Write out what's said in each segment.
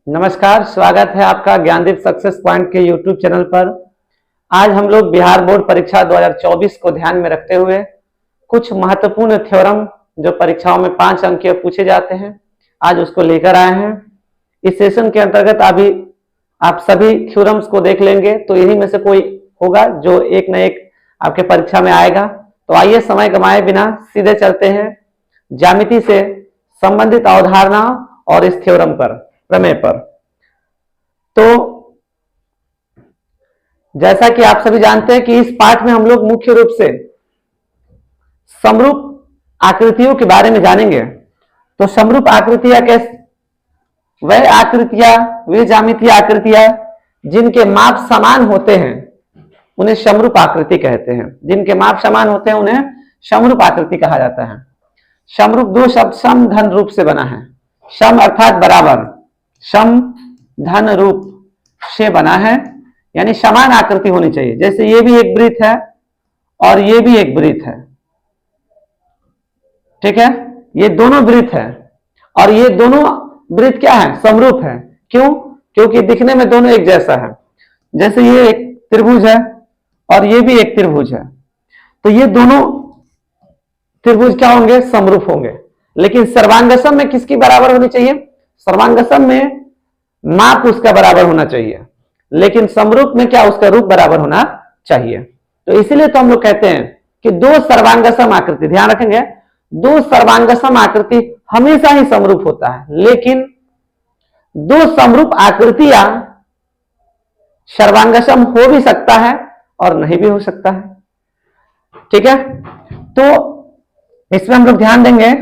नमस्कार, स्वागत है आपका ज्ञानदीप सक्सेस पॉइंट के यूट्यूब चैनल पर। आज हम लोग बिहार बोर्ड परीक्षा 2024 को ध्यान में रखते हुए कुछ महत्वपूर्ण थ्योरम जो परीक्षाओं में 5 अंकीय पूछे जाते हैं, आज उसको लेकर आए हैं। इस सेशन के अंतर्गत अभी आप सभी थ्योरम्स को देख लेंगे तो इन्हीं में से कोई होगा जो एक न एक आपके परीक्षा में आएगा। तो आइए समय गंवाए बिना सीधे चलते हैं ज्यामिति से संबंधित अवधारणा और इस थ्योरम पर, प्रमेय पर। तो जैसा कि आप सभी जानते हैं कि इस पाठ में हम लोग मुख्य रूप से समरूप आकृतियों के बारे में जानेंगे। तो समरूप आकृतियां कैसे, वह आकृतियां, वे ज्यामितीय आकृतियां जिनके माप समान होते हैं उन्हें समरूप आकृति कहते हैं। जिनके माप समान होते हैं उन्हें समरूप आकृति कहा जाता है। समरूप दो शब्द सम धन रूप से बना है। सम अर्थात बराबर, सम धन रूप से बना है, यानी समान आकृति होनी चाहिए। जैसे ये भी एक वृत्त है और ये भी एक वृत्त है, ठीक है। ये दोनों वृत्त है और ये दोनों वृत्त क्या है, समरूप है। क्यों? क्योंकि दिखने में दोनों एक जैसा है। जैसे ये एक त्रिभुज है और ये भी एक त्रिभुज है, तो ये दोनों त्रिभुज क्या होंगे, समरूप होंगे। लेकिन सर्वांगसम में किसकी बराबर होनी चाहिए? सर्वांगसम में माप उसका बराबर होना चाहिए, लेकिन समरूप में क्या, उसका रूप बराबर होना चाहिए। तो इसीलिए तो हम लोग कहते हैं कि दो सर्वांगसम आकृति, ध्यान रखेंगे, दो सर्वांगसम आकृति हमेशा ही समरूप होता है। लेकिन दो समरूप आकृतियां सर्वांगसम हो भी सकता है और नहीं भी हो सकता है, ठीक है। तो इसमें हम लोग ध्यान देंगे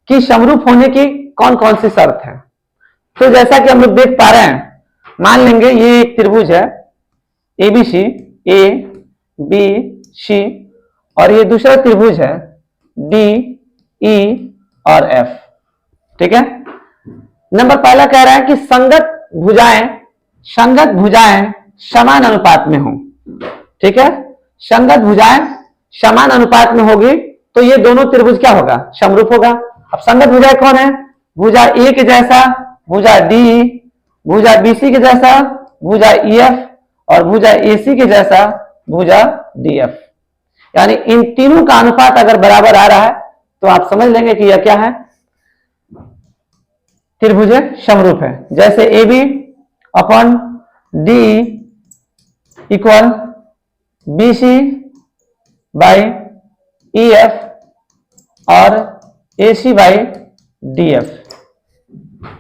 कि समरूप होने की कौन कौन सी शर्त है। तो जैसा कि हम लोग देख पा रहे हैं, मान लेंगे ये एक त्रिभुज है एबीसी, ए बी सी, और ये दूसरा त्रिभुज है डी ई और एफ, ठीक है। नंबर पहला कह रहा है कि संगत भुजाएं समान अनुपात में हो, ठीक है। संगत भुजाएं समान अनुपात में होगी तो ये दोनों त्रिभुज क्या होगा, समरूप होगा। अब संगत भुजाएं कौन है? भुजा ए के जैसा भुजा डी, भुजा बीसी के जैसा भुजा ईएफ और भुजा एसी के जैसा भुजा डीएफ। यानी इन तीनों का अनुपात अगर बराबर आ रहा है तो आप समझ लेंगे कि यह क्या है, त्रिभुज समरूप है। जैसे A B upon D equal B C by E F और A C by D F.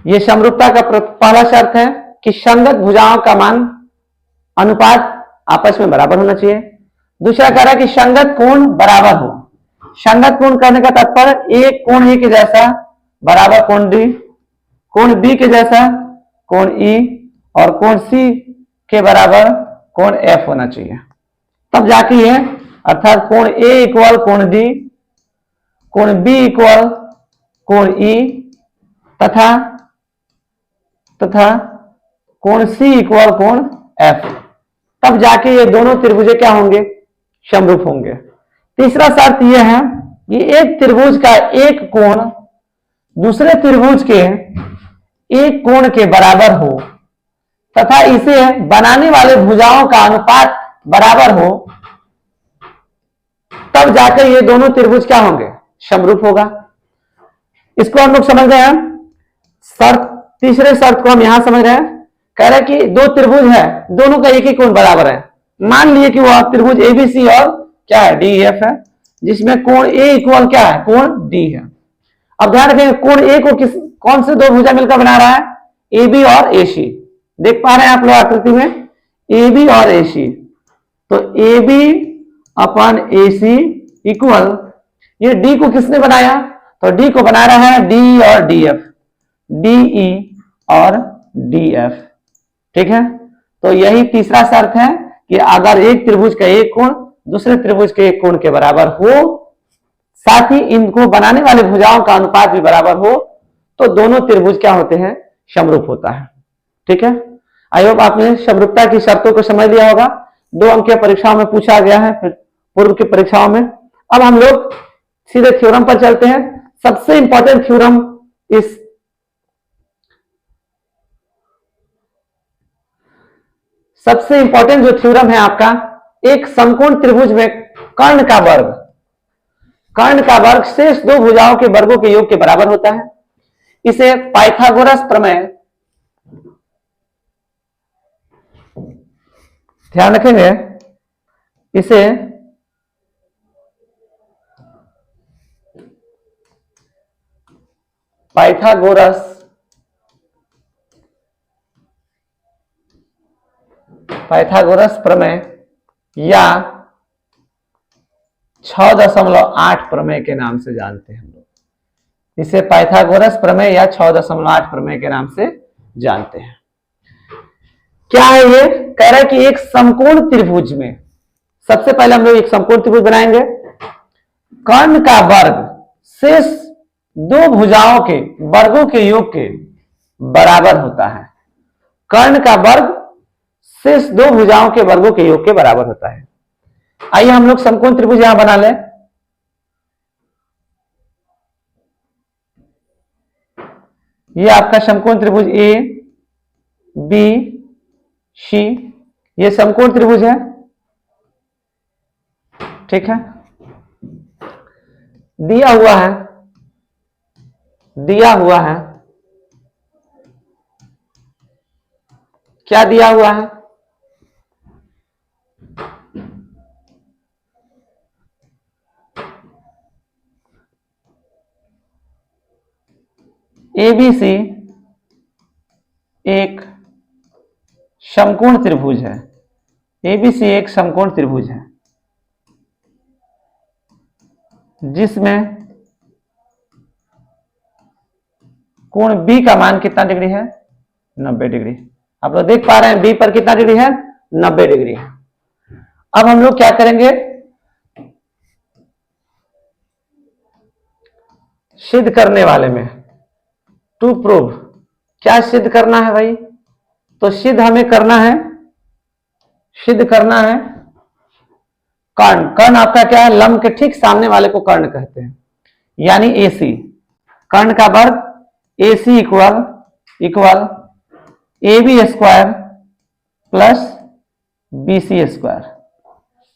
ये समरूपता का पहला शर्त है कि संगत भुजाओं का मान अनुपात आपस में बराबर होना चाहिए। दूसरा कह रहा है कि संगत कोण बराबर हो। संगत कोण करने का तात्पर्य एक कोण ए के जैसा बराबर कोण डी, कोण बी के जैसा कोण ई और कोण सी के बराबर कोण एफ होना चाहिए, तब जाके ये, अर्थात कोण ए इक्वल कोण डी, कोण बी इक्वल कोण ई तथा कोण सी इक्वल कोण एफ, तब जाके ये दोनों त्रिभुज क्या होंगे, समरूप होंगे। तीसरा शर्त यह है कि एक त्रिभुज का एक कोण दूसरे त्रिभुज के एक कोण के बराबर हो तथा इसे बनाने वाले भुजाओं का अनुपात बराबर हो, तब जाकर ये दोनों त्रिभुज क्या होंगे, समरूप होगा। इसको हम लोग समझ रहे हैं। शर्त, तीसरे शर्त को हम यहां समझ रहे हैं। कह रहे हैं कि दो त्रिभुज है, दोनों का एक ही कोण बराबर है। मान लिए कि वह त्रिभुज एबीसी और क्या है, डी एफ है, जिसमें कोण ए इक्वल क्या है, कोण डी है। अब ध्यान रखेंगे कोण ए को कौन से दो भुजा मिलकर बना रहा है, ए बी और ए सी। देख पा रहे हैं आप लोग आकृति में ए बी और ए सी। तो A B upon A C equal, ये डी को किसने बनाया, तो डी को बना रहा है डी और डी एफ, डी ई और डी एफ, ठीक है। तो यही तीसरा शर्त है कि अगर एक त्रिभुज का एक कोण दूसरे त्रिभुज के एक कोण के बराबर हो, साथ ही इनको बनाने वाले भुजाओं का अनुपात भी बराबर हो, तो दोनों त्रिभुज क्या होते हैं, समरूप होता है, ठीक है। आई होप आपने समरूपता की शर्तों को समझ लिया होगा। 2 अंकीय परीक्षाओं में पूछा गया है, पूर्व की परीक्षाओं में। अब हम लोग सीधे थ्योरम पर चलते हैं। सबसे इंपॉर्टेंट थ्योरम इस सबसे इंपॉर्टेंट जो थ्योरम है आपका, एक समकोण त्रिभुज में कर्ण का वर्ग शेष दो भुजाओं के वर्गों के योग के बराबर होता है। इसे पाइथागोरस प्रमेय, ध्यान रखेंगे, इसे पाइथागोरस प्रमेय या 6.8 प्रमेय के नाम से जानते हैं हम लोग। इसे पाइथागोरस प्रमेय या 6.8 प्रमेय के नाम से जानते हैं। क्या है ये? कह रहा है कि एक समकोण त्रिभुज में, सबसे पहले हम लोग एक समकोण त्रिभुज बनाएंगे, कर्ण का वर्ग शेष दो भुजाओं के वर्गों के योग के बराबर होता है। कर्ण का वर्ग शेष दो भुजाओं के वर्गों के योग के बराबर होता है। आइए हम लोग समकोण त्रिभुज यहां बना लें। ये आपका समकोण त्रिभुज ए बी सी, ये समकोण त्रिभुज है, ठीक है। दिया हुआ है, क्या दिया हुआ है? एबीसी एक समकोण त्रिभुज है। एबीसी एक समकोण त्रिभुज है जिसमें कोण बी का मान कितना डिग्री है? 90 डिग्री। आप लोग देख पा रहे हैं बी पर कितना डिग्री है? 90 डिग्री है। अब हम लोग क्या करेंगे? सिद्ध करने वाले में टू प्रूव, क्या सिद्ध करना है भाई? तो सिद्ध हमें करना है, कर्ण आपका क्या है? लंब के ठीक सामने वाले को कर्ण कहते हैं, यानी AC। कर्ण का वर्ग AC equal AB square plus BC square,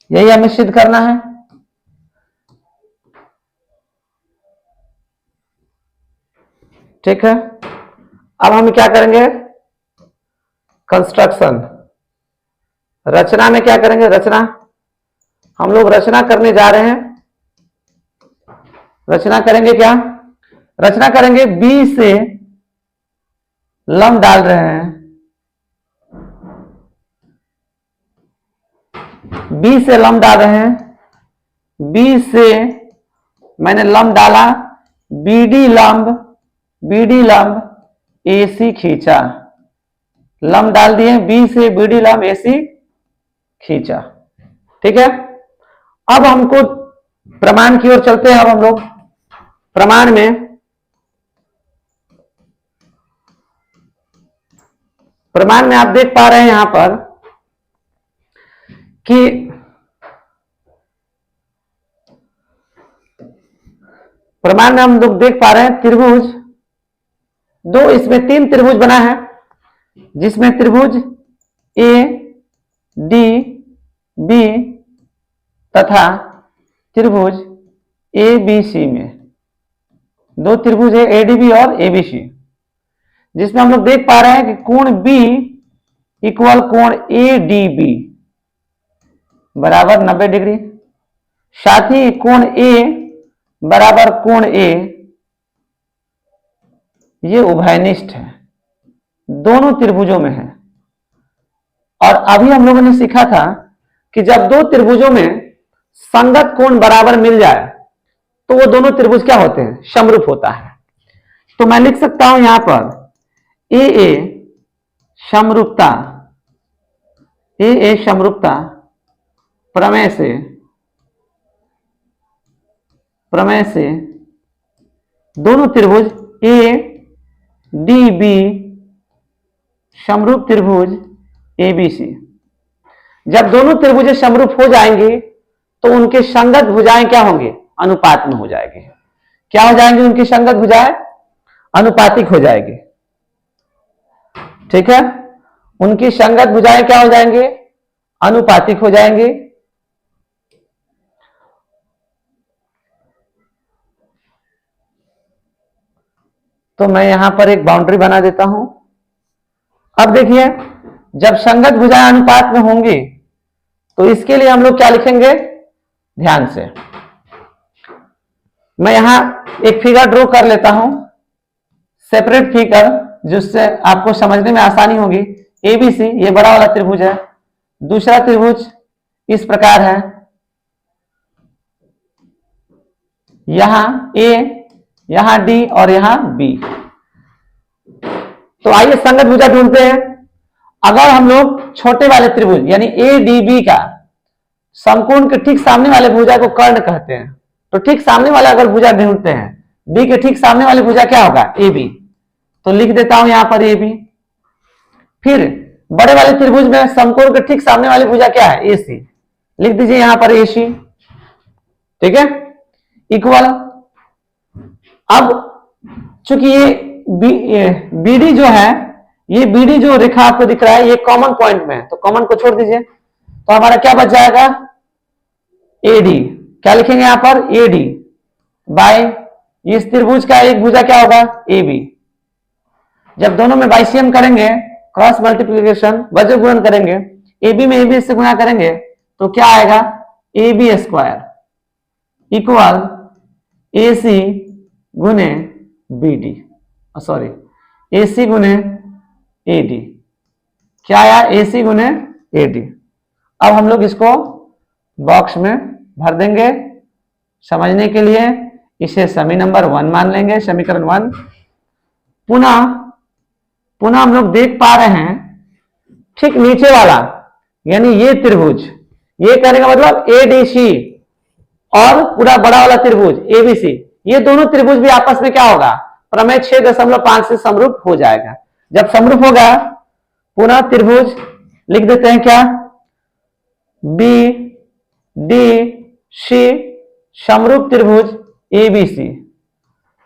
यही हमें सिद्ध करना है। ठीक है, अब हम क्या करेंगे? कंस्ट्रक्शन, रचना में क्या करेंगे? हम लोग रचना करने जा रहे हैं। रचना करेंगे क्या? रचना करेंगे बी से लंब डाल रहे हैं, बी से लंब डाल रहे हैं, बी से मैंने लंब डाला, बीडी लंब AC खींचा, लंब डाल दिए, बी से बीडी लंब AC खींचा। ठीक है, अब हमको प्रमाण की ओर चलते हैं। अब हम लोग प्रमाण में आप देख पा रहे हैं यहां पर कि प्रमाण में हम लोग देख पा रहे हैं त्रिभुज दो, इसमें 3 त्रिभुज बना है, जिसमें त्रिभुज ADB तथा त्रिभुज ABC में 2 त्रिभुज है, ADB और ABC, जिसमें हम लोग देख पा रहे हैं कि कोण B इक्वल कोण ADB बराबर 90 डिग्री, साथ ही कोण A बराबर कोण A, ये उभयनिष्ठ है, दोनों त्रिभुजों में है। और अभी हम लोगों ने सीखा था कि जब 2 त्रिभुजों में संगत कोण बराबर मिल जाए तो वो दोनों त्रिभुज क्या होते हैं? समरूप होता है। तो मैं लिख सकता हूं यहां पर AA समरूपता प्रमेय से दोनों त्रिभुज ADB समरूप त्रिभुज ABC, जब दोनों त्रिभुजें समरूप हो जाएंगी तो उनके संगत भुजाएं क्या होंगे? अनुपात में हो जाएंगे। क्या हो जाएंगे? उनकी संगत भुजाएं अनुपातिक हो जाएगी। ठीक है, उनकी संगत भुजाएं क्या हो जाएंगे, अनुपातिक हो जाएंगे। तो मैं यहां पर एक बाउंड्री बना देता हूं। अब देखिए, जब संगत भुजाएं अनुपात में होंगी तो इसके लिए हम लोग क्या लिखेंगे, ध्यान से मैं यहां एक फिगर ड्रॉ कर लेता हूं, सेपरेट फिगर, जिससे आपको समझने में आसानी होगी। एबीसी ये बड़ा वाला त्रिभुज है, दूसरा त्रिभुज इस प्रकार है, यहां ए, यहां डी और यहां बी। तो आइए संगत भुजा ढूंढते हैं। अगर हम लोग छोटे वाले त्रिभुज यानी ए डी बी का समकोण के ठीक सामने वाले भुजा को कर्ण कहते हैं, तो ठीक सामने वाला अगर भुजा ढूंढते हैं, डी के ठीक सामने वाली भुजा क्या होगा, ए बी। तो लिख देता हूं यहां पर ए बी। फिर बड़े वाले त्रिभुज में समकोण के ठीक सामने वाली भुजा क्या है, ए सी, लिख दीजिए यहां पर ए सी। ठीक है, इक्वल। अब चूंकि ये बीडी जो है, ये बीडी जो रेखा आपको दिख रहा है ये कॉमन पॉइंट में है, तो कॉमन को छोड़ दीजिए, तो हमारा क्या बच जाएगा, एडी। क्या लिखेंगे यहां पर, एडी बाय इस त्रिभुज का एक भुजा क्या होगा, ए बी। जब दोनों में बाइसियम करेंगे, क्रॉस मल्टीप्लीकेशन वज्र गुणन करेंगे, ए बी में ए बी से गुणा करेंगे तो क्या आएगा, ए बी स्क्वायर इक्वल ए सी गुने बी डी, सॉरी ए सी गुने ए डी। क्या आया, ए सी गुने ए डी। अब हम लोग इसको बॉक्स में भर देंगे। समझने के लिए इसे समी नंबर 1 मान लेंगे, समीकरण 1। पुनः हम लोग देख पा रहे हैं ठीक नीचे वाला यानी ये त्रिभुज, ये कहने का मतलब एडीसी और पूरा बड़ा वाला त्रिभुज एबीसी, ये दोनों त्रिभुज भी आपस में क्या होगा, प्रमेय 6.5 से समरूप हो जाएगा। जब समरूप होगा पुनः त्रिभुज लिख देते हैं क्या, बी डी सी समरूप त्रिभुज एबीसी।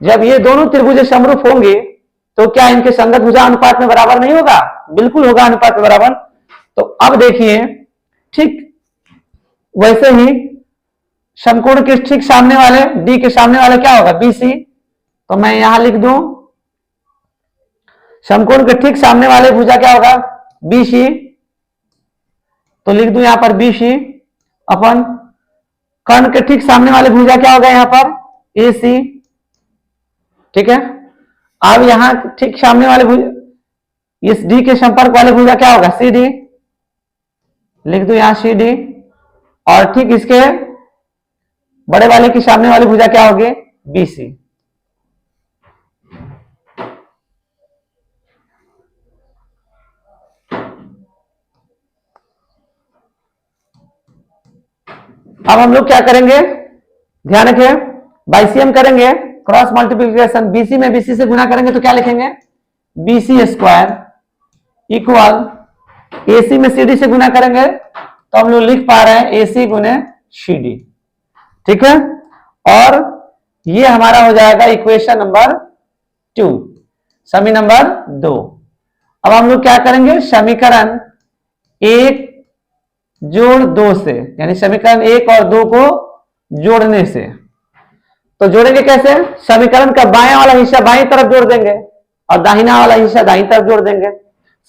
जब ये दोनों त्रिभुज समरूप होंगे तो क्या इनके संगत भुजा अनुपात में बराबर नहीं होगा, बिल्कुल होगा अनुपात में बराबर। तो अब देखिए ठीक वैसे ही समकोण के ठीक सामने वाले डी के सामने वाले क्या होगा, बीसी। तो मैं यहां लिख दूं समकोण के ठीक सामने वाले भुजा क्या होगा, बीसी। तो लिख दूं यहां पर बीसी अपन कर्ण के ठीक सामने वाले भुजा क्या होगा यहां पर, ए सी। ठीक है, अब यहां ठीक सामने वाले भुजा इस डी के संपर्क वाले भुजा क्या होगा, सी डी। लिख दो यहां सी डी। और ठीक इसके बड़े वाले के सामने वाली भुजा क्या होगी, बी सी। अब हम लोग क्या करेंगे, ध्यान रखें, बाइसियम करेंगे, क्रॉस मल्टीप्लिकेशन बीसी में बीसी से गुना करेंगे तो क्या लिखेंगे, बीसी स्क्वायर इक्वल एसी में सीडी से गुना करेंगे तो हम लोग लिख पा रहे हैं एसी गुने सीडी। ठीक है, और ये हमारा हो जाएगा इक्वेशन नंबर 2, समी नंबर 2। अब हम लोग क्या करेंगे, समीकरण 1 जोड़ 2 से, यानी समीकरण 1 और 2 को जोड़ने से। तो जोड़ेंगे कैसे, समीकरण का बायां वाला हिस्सा बाईं तरफ जोड़ देंगे और दाहिना वाला हिस्सा दाईं तरफ जोड़ देंगे।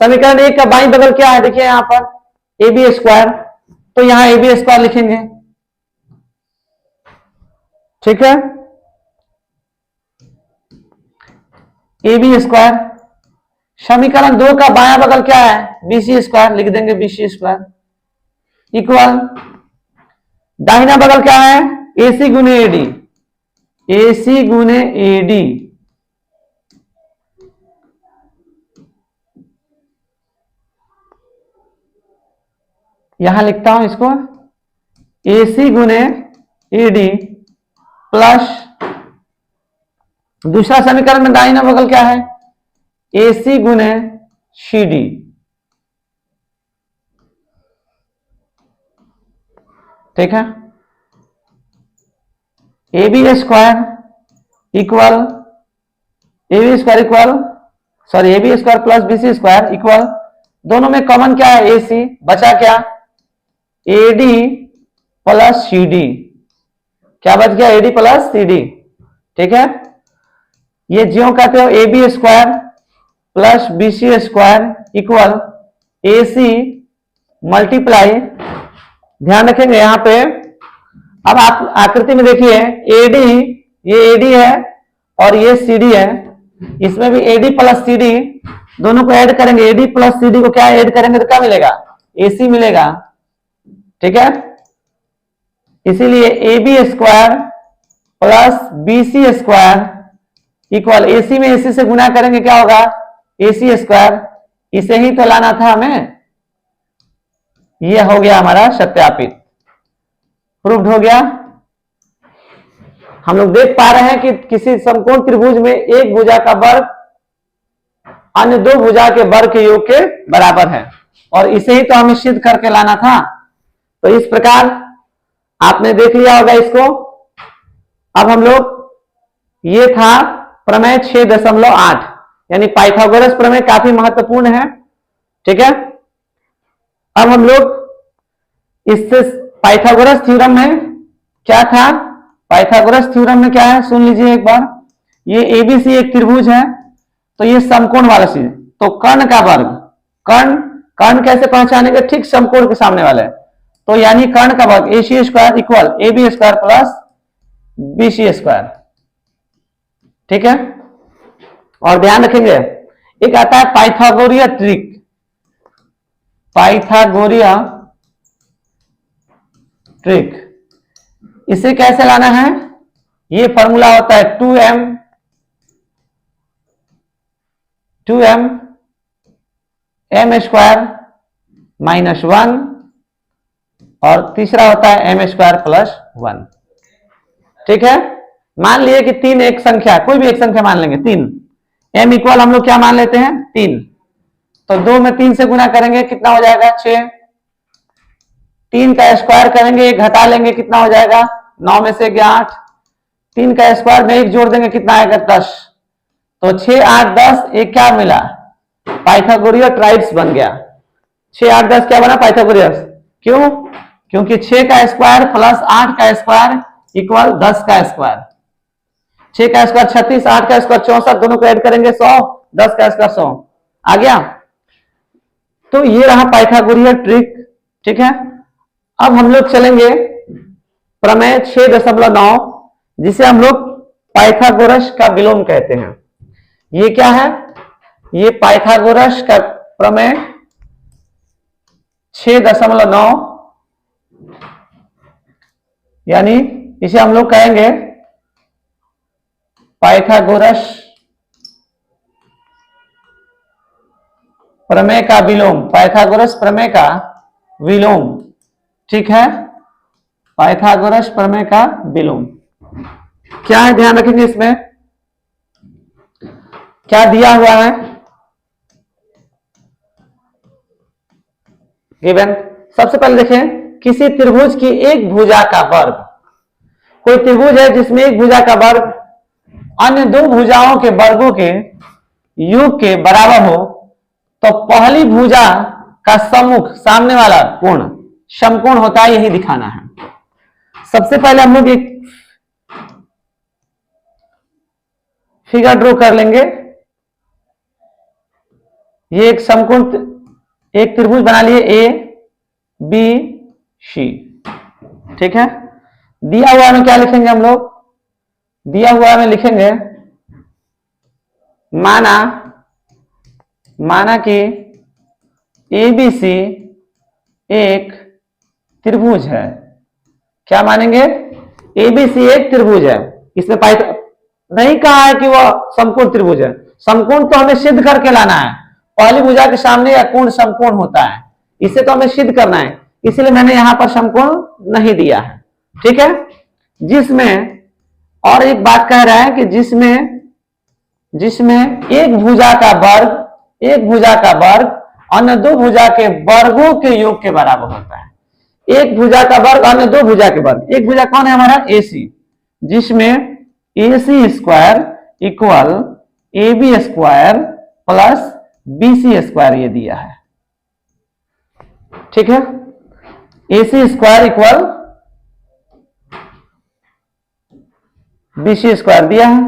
समीकरण 1 का बाईं बगल क्या है, देखिए यहां पर ए बी स्क्वायर, तो यहां ए बी स्क्वायर लिखेंगे। ठीक है, ए बी स्क्वायर। समीकरण 2 का बायां बगल क्या है, बीसी स्क्वायर, लिख देंगे बीसी स्क्वायर इक्वल दाहिना बगल क्या है, एसी गुने एडी, एसी गुने एडी। यहां लिखता हूं इसको एसी गुने एडी प्लस दूसरा समीकरण में दाहिना बगल क्या है, एसी गुने सीडी। ठीक है, A B square equal A B square equal sorry A B square plus B C square equal दोनों में कॉमन क्या है? AC। बचा क्या? AD plus CD। क्या बच गया? AD plus CD। ठीक है, ये ज्यों कहते हो AB square plus BC square equal AC multiply, ध्यान रखेंगे यहां पे। अब आप आकृति में देखिए, AD, ये AD है और ये CD है, इसमें भी AD प्लस CD, दोनों को ऐड करेंगे, AD प्लस CD को क्या ऐड करेंगे तो क्या मिलेगा? AC मिलेगा। ठीक है, इसीलिए AB square plus BC square equal AC में AC से गुना करेंगे क्या होगा? AC square. इसे ही तो लाना था हमें। यह हो गया हमारा सत्यापित, प्रूव्ड हो गया। हम लोग देख पा रहे हैं कि किसी समकोण त्रिभुज में एक भुजा का वर्ग अन्य दो भुजा के वर्ग के योग के बराबर है, और इसे ही तो हमें सिद्ध करके लाना था। तो इस प्रकार आपने देख लिया होगा इसको। अब हम लोग, ये था प्रमेय 6.8, यानी पाइथागोरस प्रमेय काफी महत्वपूर्ण है। ठीक है, अब हम लोग इससे पाइथागोरस थ्योरम में क्या था? पाइथागोरस थ्योरम में क्या है सुन लीजिए एक बार। ये ABC एक त्रिभुज है, तो ये समकोण वाला चीज, तो कर्ण का वर्ग, कर्ण कैसे पहचानेंगे? ठीक समकोण के सामने वाले, तो यानी कर्ण का वर्ग AC square equal AB square plus BC square. ठीक है, और ध्यान रखेंगे एक आता है पाइथागोरिया ट्रिक, पाइथागोरिया ट्रिक। इसे कैसे लाना है? ये फॉर्मूला होता है 2m m स्क्वायर माइनस 1, और तीसरा होता है m स्क्वायर प्लस 1। ठीक है, मान लिए कि 3 एक संख्या, कोई भी एक संख्या मान लेंगे 3, m इक्वल हम लोग क्या मान लेते हैं? 3। तो 2 में 3 से गुना करेंगे कितना हो जाएगा? 6। 3 का स्क्वायर करेंगे, एक घटा लेंगे, कितना हो जाएगा? 9 में से 8। 3 का स्क्वायर में एक जोड़ देंगे, कितना आएगा? 10। तो 6 8 10, एक क्या मिला? पाइथागोरियन ट्राइड्स बन गया। 6 8 10 क्या बना? पाइथागोरियस। क्यों? क्योंकि 6 का स्क्वायर प्लस 8 का स्क्वायर इक्वल 10 का स्क्वायर। 6 का स्क्वायर 36, 8 का स्क्वायर 64, दोनों को ऐड करेंगे 100, 10 का स्क्वायर 100 आ गया। तो ये रहा पाइथागोरियन ट्रिक। ठीक है, अब हम लोग चलेंगे प्रमेय 6.9, जिसे हम लोग पाइथागोरस का विलोम कहते हैं। ये क्या है? ये पाइथागोरस का प्रमेय 6.9, यानी इसे हम लोग कहेंगे पाइथागोरस प्रमेय का विलोम, पाइथागोरस प्रमेय का विलोम। ठीक है, पाइथागोरस प्रमेय का विलोम क्या है? ध्यान रखेंगे, इसमें क्या दिया हुआ है गिवन। सबसे पहले देखें, किसी त्रिभुज की एक भुजा का वर्ग, कोई त्रिभुज है जिसमें एक भुजा का वर्ग अन्य दो भुजाओं के वर्गों के योग के बराबर हो, तो पहली भुजा का सम्मुख सामने वाला कोण समकोण होता है, यही दिखाना है। सबसे पहले हम लोग एक फिगर ड्रॉ कर लेंगे। ये एक समकोण, एक त्रिभुज बना लिए ABC। ठीक है, दिया हुआ में क्या लिखेंगे हम लोग? दिया हुआ में लिखेंगे माना कि ABC एक त्रिभुज है। क्या मानेंगे? ABC एक त्रिभुज है। इसमें नहीं कहा है कि वह समकोण त्रिभुज है। समकोण तो हमें सिद्ध करके लाना है, पहली भुजा के सामने या कोण समकोण होता है, इसे तो हमें सिद्ध करना है, इसलिए मैंने यहां पर समकोण नहीं दिया है। ठीक है, जिसमें और एक बात कह रहा है कि जिसमें एक भुजा का वर्ग अन्य दो भुजा के वर्गों के योग के बराबर होता है। एक भुजा का वर्ग अन्य दो भुजा के वर्ग, एक भुजा कौन है? हमारा AC, जिसमें AC square equal AB square plus BC square ये दिया है। ठीक है, AC square equal BC square दिया है।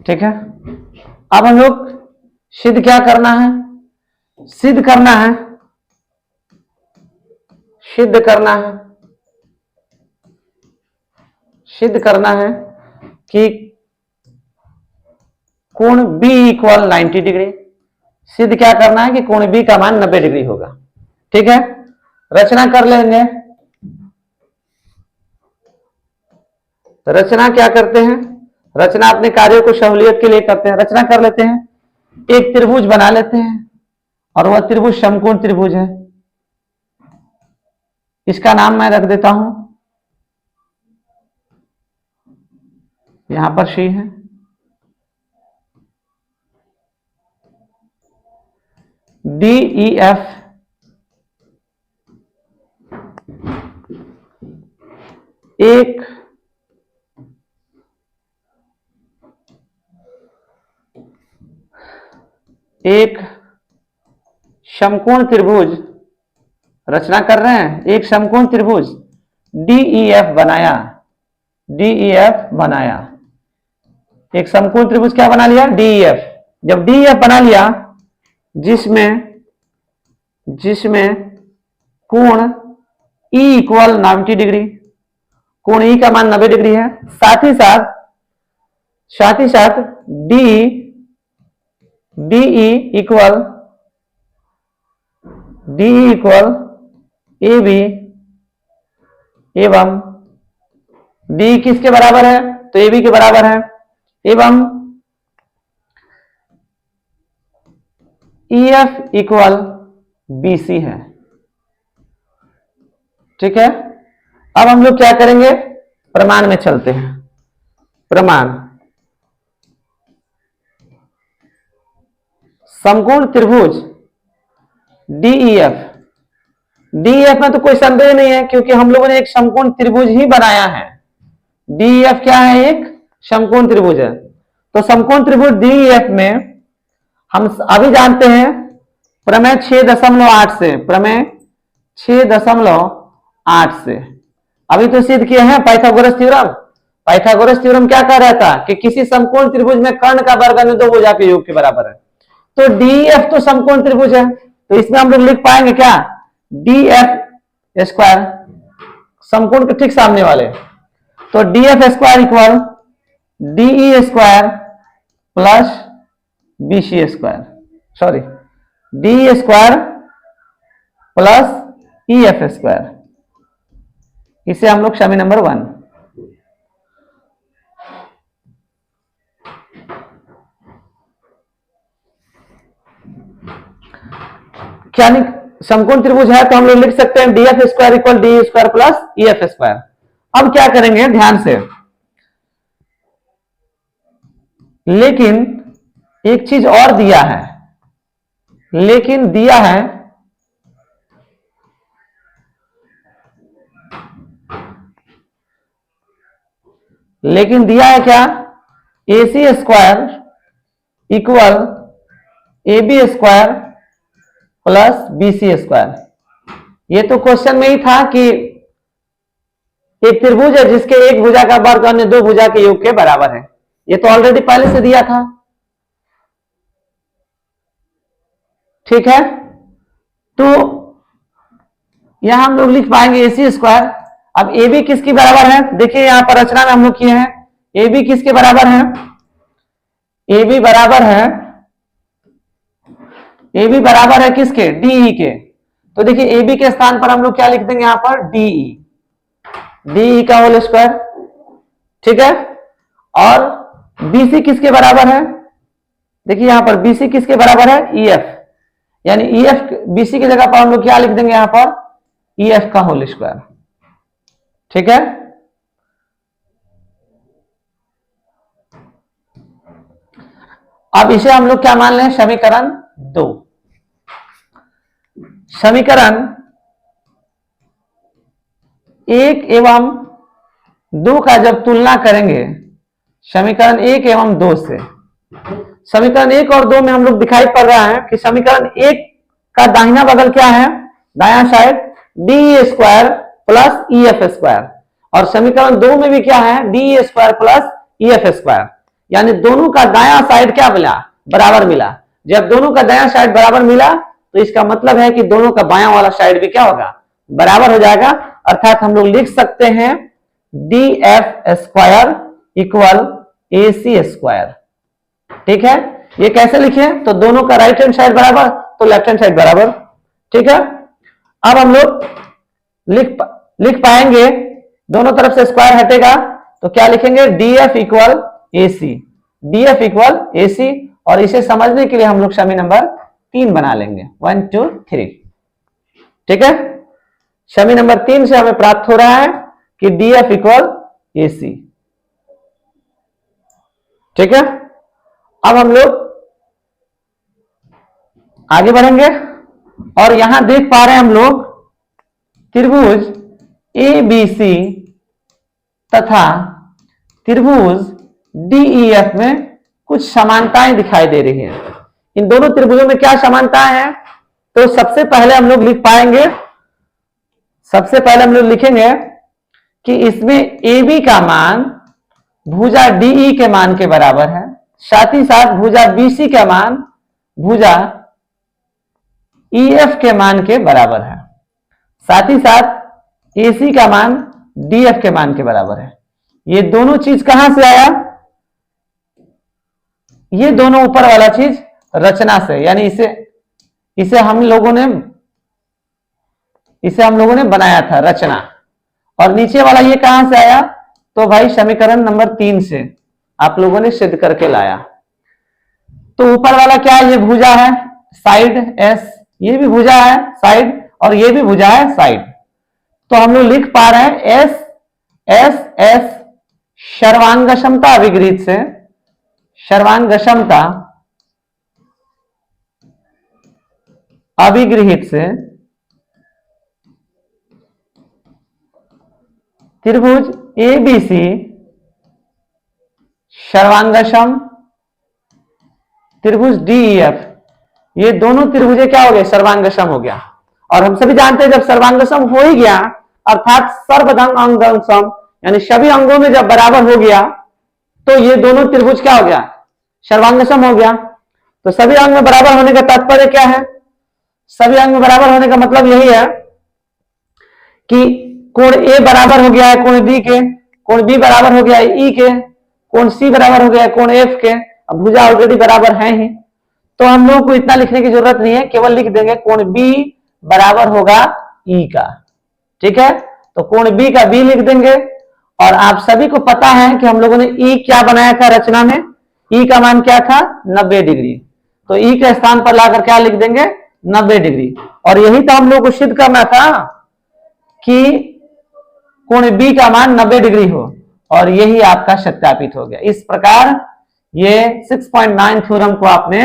ठीक है, अब हम लोग सिद्ध क्या करना है, सिद्ध करना है, सिद्ध करना है, सिद्ध करना है कि कोण B इक्वल 90 डिग्री। सिद्ध क्या करना है कि कोण B का मान 90 डिग्री होगा। ठीक है, रचना कर लेंगे। तो रचना क्या करते हैं, रचना अपने कार्यों को सहूलियत के लिए करते हैं। रचना कर लेते हैं, एक त्रिभुज बना लेते हैं और वह त्रिभुज समकोण त्रिभुज है। इसका नाम मैं रख देता हूं, यहां पर सी है, DEF एक समकोण त्रिभुज, रचना कर रहे हैं, एक समकोण त्रिभुज DEF बनाया, DEF बनाया, एक समकोण त्रिभुज क्या बना लिया, DEF। जब DEF बना लिया, जिसमें कोण E इक्वल 90 डिग्री, कोण E का मान 90 डिग्री है, साथ ही साथ DE इक्वल AB एवं D किसके बराबर है, तो AB के बराबर है, एवं EF इक्वल BC है। ठीक है, अब हम लोग क्या करेंगे, प्रमाण में चलते हैं। प्रमाण, समकोण त्रिभुज DEF में तो कोई संदेह नहीं है, क्योंकि हम लोगों ने एक समकोण त्रिभुज ही बनाया है। DEF क्या है, एक समकोण त्रिभुज है। तो समकोण त्रिभुज DEF में हम अभी जानते हैं प्रमेय 6.8 से, प्रमेय 6.8 से अभी तो सिद्ध किए हैं पाइथागोरस थ्योरम। पाइथागोरस थ्योरम क्या कह रहा था कि किसी समकोण त्रिभुज में कर्ण का वर्ग अन्य दो भुजा के योग के बराबर है। तो DEF तो समकोण त्रिभुज है, तो इसमें हम लोग लिख पाएंगे क्या, DF स्क्वायर, समकोण के ठीक सामने वाले। तो DF square equal DE square plus BC square, sorry DE square plus EF square, इसे हम लोग समी नंबर 1। क्या समकोण त्रिभुज है, तो हम लोग लिख सकते हैं DF square equal DE square plus EF square. अब क्या करेंगे ध्यान से, लेकिन एक चीज और दिया है, लेकिन दिया है क्या, AC square equal AB square plus BC square. ये तो क्वेश्चन में ही था कि एक त्रिभुज है जिसके एक भुजा का वर्ग अन्य दो भुजा के योग के बराबर है। ये तो ऑलरेडी पहले से दिया था। ठीक है, तो यहां हम लोग लिख पाएंगे AC स्क्वायर। अब AB किसकी बराबर है, देखिए यहां पर रचना में हम लोग किए हैं, AB किसके बराबर है, AB बराबर है किसके, DE के। तो देखिए AB के स्थान पर हम लोग क्या लिख देंगे, यहां पर DE का होल स्क्वायर। ठीक है, और BC किसके बराबर है, देखिए यहां पर BC किसके बराबर है, EF, यानी EF BC की जगह पर हम लोग क्या लिख देंगे, यहां पर EF का होल स्क्वायर। ठीक है, अब इसे हम लोग क्या मान लें, समीकरण 2। समीकरण 1 एवं 2 का जब तुलना करेंगे समीकरण 1 एवं 2 से। समीकरण 1 और 2 में हम लोग दिखाई पड़ रहा है कि समीकरण 1 का दाहिना बगल क्या है, दायां साइड डी स्क्वायर प्लस ई एफ स्क्वायर, और समीकरण 2 में भी क्या है, डी स्क्वायर प्लस ई एफ स्क्वायर, यानी दोनों का दायां साइड क्या मिला, बराबर मिला। जब दोनों का दायां साइड बराबर मिला तो इसका मतलब है कि दोनों का बायां वाला साइड भी क्या होगा, बराबर हो जाएगा। अर्थात हम लोग लिख सकते हैं D F square equal A C square. ठीक है, ये कैसे लिखे, तो दोनों का राइट हैंड साइड बराबर तो लेफ्ट हैंड साइड बराबर। ठीक है, अब हम लोग लिख पाएंगे, दोनों तरफ से स्क्वायर हटेगा तो क्या लिखेंगे, D F equal A C, D F equal A सी, और इसे समझने के लिए हम लोग समी नंबर 3 बना लेंगे, 1 2 3। ठीक है, समी नंबर 3 से हमें प्राप्त हो रहा है कि डी एफ इक्वल ए सी। ठीक है, अब हम लोग आगे बढ़ेंगे और यहां देख पा रहे हैं हम लोग त्रिभुज ए बी सी तथा त्रिभुज डीईएफ में कुछ समानताएं दिखाई दे रही हैं। इन दोनों त्रिभुजों में क्या समानताएं हैं, तो सबसे पहले हम लोग लिख पाएंगे, सबसे पहले हम लोग लिखेंगे कि इसमें ए बी का मान भुजा डीई के मान के बराबर है, साथ ही साथ भुजा बीसी का मान भुजा ईएफ के मान के बराबर है, साथ ही साथ एसी का मान डीएफ के मान के बराबर है। ये दोनों चीज कहां से आया, ये दोनों ऊपर वाला चीज रचना से, यानी इसे हम लोगों ने बनाया था रचना, और नीचे वाला ये कहां से आया, तो भाई समीकरण नंबर 3 से आप लोगों ने सिद्ध करके लाया। तो ऊपर वाला क्या है, ये भुजा है साइड एस, ये भी भुजा है साइड, और ये भी भुजा है साइड। तो हम लोग लिख पा रहे हैं एस एस एस सर्वांगक्षमता अभिगृहित से, सर्वांगक्षमता अभिगृहित से त्रिभुज ए बी सी सर्वांगक्षम त्रिभुज डीईएफ, ये दोनों त्रिभुजें क्या हो गए, सर्वांगक्षम हो गया। और हम सभी जानते हैं जब सर्वांगक्षम हो ही गया अर्थात सर्वदंग अंग सम, यानी सभी अंगों में जब बराबर हो गया तो ये दोनों त्रिभुज क्या हो गया, सर्वांगक्षम हो गया। तो सभी अंग में बराबर होने का तात्पर्य क्या है, सभी अंग में बराबर होने का मतलब यही है कि कोण ए बराबर हो गया है कोण बी के, कोण बी बराबर हो गया है ई के, कोण सी बराबर हो गया है कोण एफ के। अब भुजा ऑलरेडी बराबर है ही, तो हम लोग को इतना लिखने की जरूरत नहीं है, केवल लिख देंगे कोण बी बराबर होगा ई का। ठीक है, तो कोण बी का बी लिख देंगे, और आप सभी को पता है कि हम लोगों ने ई क्या बनाया था रचना में, ई का मान क्या था 90 डिग्री, तो ई के स्थान पर लाकर क्या लिख देंगे 90 डिग्री। और यही तो हम लोग को सिद्ध करना था कि कोण बी का मान 90 डिग्री हो, और यही आपका सत्यापित हो गया। इस प्रकार ये 6.9 थ्योरम को आपने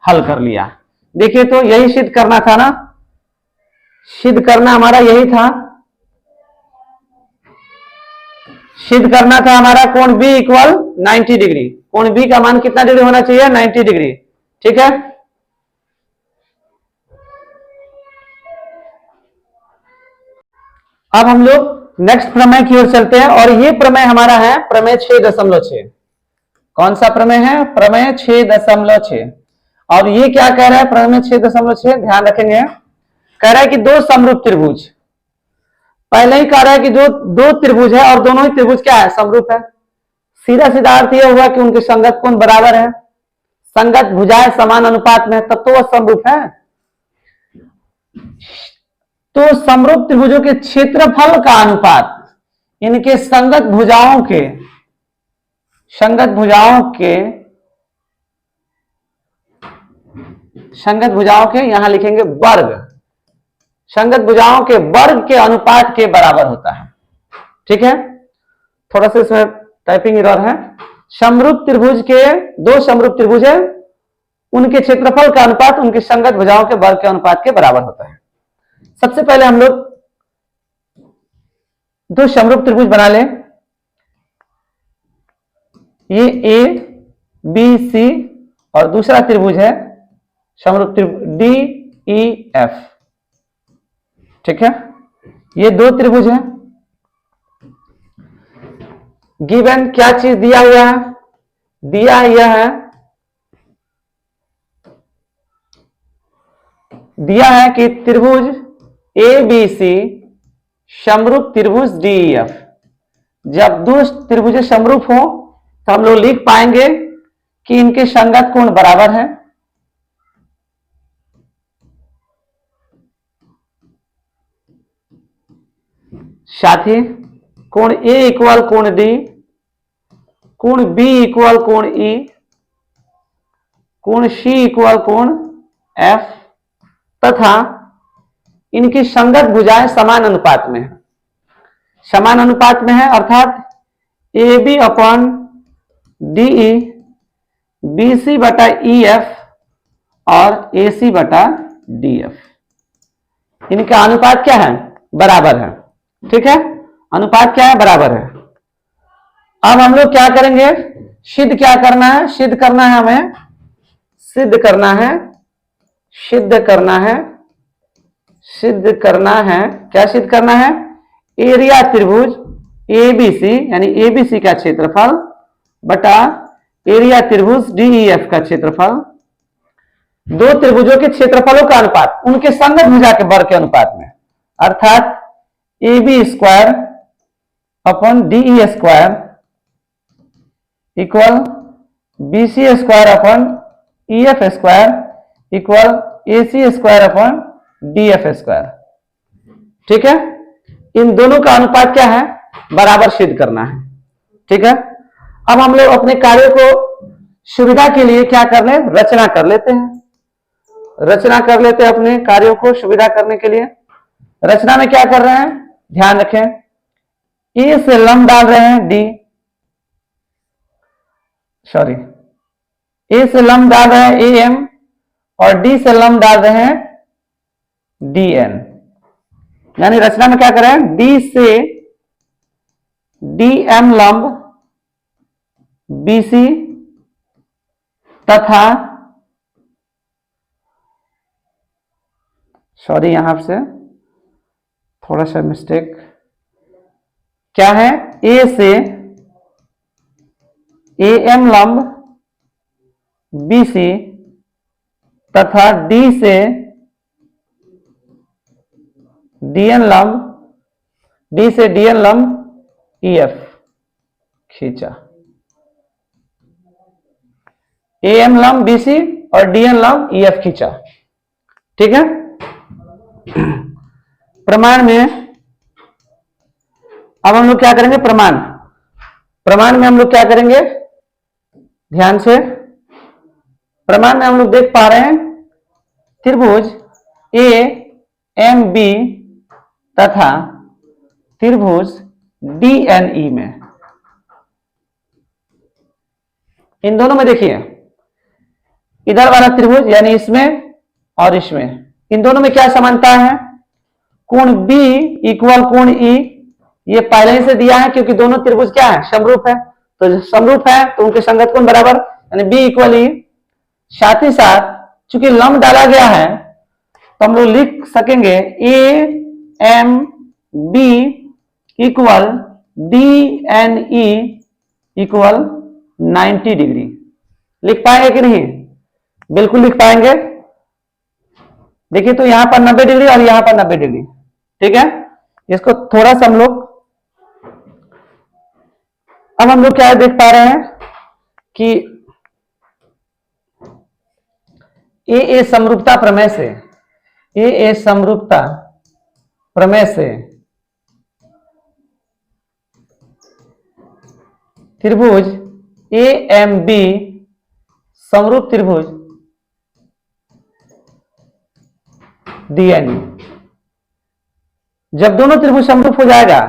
हल कर लिया। देखिए तो यही सिद्ध करना था ना, सिद्ध करना हमारा यही था, सिद्ध करना था हमारा कोण बी इक्वल 90 डिग्री। कोण बी का मान कितना डिग्री होना चाहिए, 90 डिग्री। ठीक है, अब हम लोग नेक्स्ट प्रमेय की ओर चलते हैं, और ये प्रमेय हमारा है प्रमेय 6.6। कौन सा प्रमेय है, प्रमेय 6.6। और ये क्या कह रहा है प्रमेय 6.6, ध्यान रखेंगे, कह रहा है कि दो समरूप त्रिभुज, पहले ही कह रहा है कि जो दो त्रिभुज है और दोनों ही त्रिभुज क्या है, समरूप है। सीधा सीधा अर्थ यह हुआ कि उनके संगत कोण बराबर है, संगत भुजाएं समान अनुपात में, तब तो वह समरूप है। तो समरूप त्रिभुजों के क्षेत्रफल का अनुपात इनके संगत भुजाओं के यहां लिखेंगे वर्ग, संगत भुजाओं के वर्ग के अनुपात के बराबर होता है। ठीक है, थोड़ा सा इसमें टाइपिंग एरर है। समरूप त्रिभुज के दो समरूप त्रिभुज है, उनके क्षेत्रफल का अनुपात उनकी संगत भुजाओं के वर्ग के अनुपात के बराबर होता है। सबसे पहले हम लोग दो समरूप त्रिभुज बना लें। ये ए बी सी और दूसरा त्रिभुज है समरूप त्रिभुज डी ई एफ। ठीक है, ये दो त्रिभुज है। गिवन क्या चीज दिया हुआ है? दिया यह है, दिया है कि त्रिभुज ए बी सी समरूप त्रिभुज डी ई एफ। जब दो त्रिभुज समरूप हो तो हम लोग लिख पाएंगे कि इनके संगत कोण बराबर है। साथ ही कोण ए इक्वल कोण डी, कोण बी इक्वल कोण ई, कोण सी इक्वल कोण एफ, तथा इनकी संगत भुजाएं समान अनुपात में है। समान अनुपात में है अर्थात A B upon D E, B C बटा ई एफ और ए सी बटा डी एफ। इनका अनुपात क्या है? बराबर है। ठीक है, अनुपात क्या है? बराबर है। अब हम लोग क्या करेंगे? सिद्ध क्या करना है? सिद्ध करना है हमें, सिद्ध करना है, सिद्ध करना है, सिद्ध करना है। क्या सिद्ध करना है? एरिया त्रिभुज एबीसी यानी एबीसी का क्षेत्रफल बटा एरिया त्रिभुज डीईएफ का क्षेत्रफल, दो त्रिभुजों के क्षेत्रफलों का अनुपात उनके संगत भुजा के वर्ग के अनुपात में, अर्थात A B square upon D E square equal B C square upon E F square equal A C square upon D F square. ठीक है, इन दोनों का अनुपात क्या है? बराबर सिद्ध करना है। ठीक है, अब हम लोग अपने कार्य को सुविधा के लिए क्या कर ले? रचना कर लेते हैं। रचना कर लेते हैं अपने कार्यों को सुविधा करने के लिए। रचना में क्या कर रहे हैं? ध्यान रखें, ए से लंब डाल रहे हैं डी, सॉरी ए से लंब डाल रहे हैं ए एम और डी से लंब डाल रहे हैं डी एन। यानी रचना में क्या करें? डी से डी एम लंब बीसी तथा, सॉरी यहां से थोड़ा सा मिस्टेक, क्या है? ए से ए एम लंब बीसी तथा डी से डीएन लंब, डी से डीएन लंब ईएफ खींचा। ए एम लंब बीसी और डीएन लंब ईएफ खींचा। ठीक है, प्रमाण में अब हम लोग क्या करेंगे? प्रमाण, प्रमाण में हम लोग क्या करेंगे? ध्यान से, प्रमाण में हम लोग देख पा रहे हैं त्रिभुज ए एम बी तथा त्रिभुज डी एन ई में, इन दोनों में देखिए इधर वाला त्रिभुज यानी इसमें और इसमें, इन दोनों में क्या समानता है? कोण B इक्वल कोण E, ये पहले ही से दिया है क्योंकि दोनों त्रिभुज क्या है? समरूप है। तो समरूप है तो उनके संगत कोण बराबर यानी B इक्वल E। साथ ही साथ चूंकि लंब डाला गया है तो हम लोग लिख सकेंगे A M B equal D N E equal 90 degree. लिख पाएंगे कि नहीं? बिल्कुल लिख पाएंगे। देखिए तो यहां पर 90 डिग्री और यहां पर 90 डिग्री। ठीक है, इसको थोड़ा सा हम लोग, अब हम लोग क्या देख पा रहे हैं कि ए समरूपता प्रमेय से, ए समरूपता प्रमेय से त्रिभुज ए एम बी समरूप त्रिभुज डीएनई, जब दोनों त्रिभुज समरूप हो जाएगा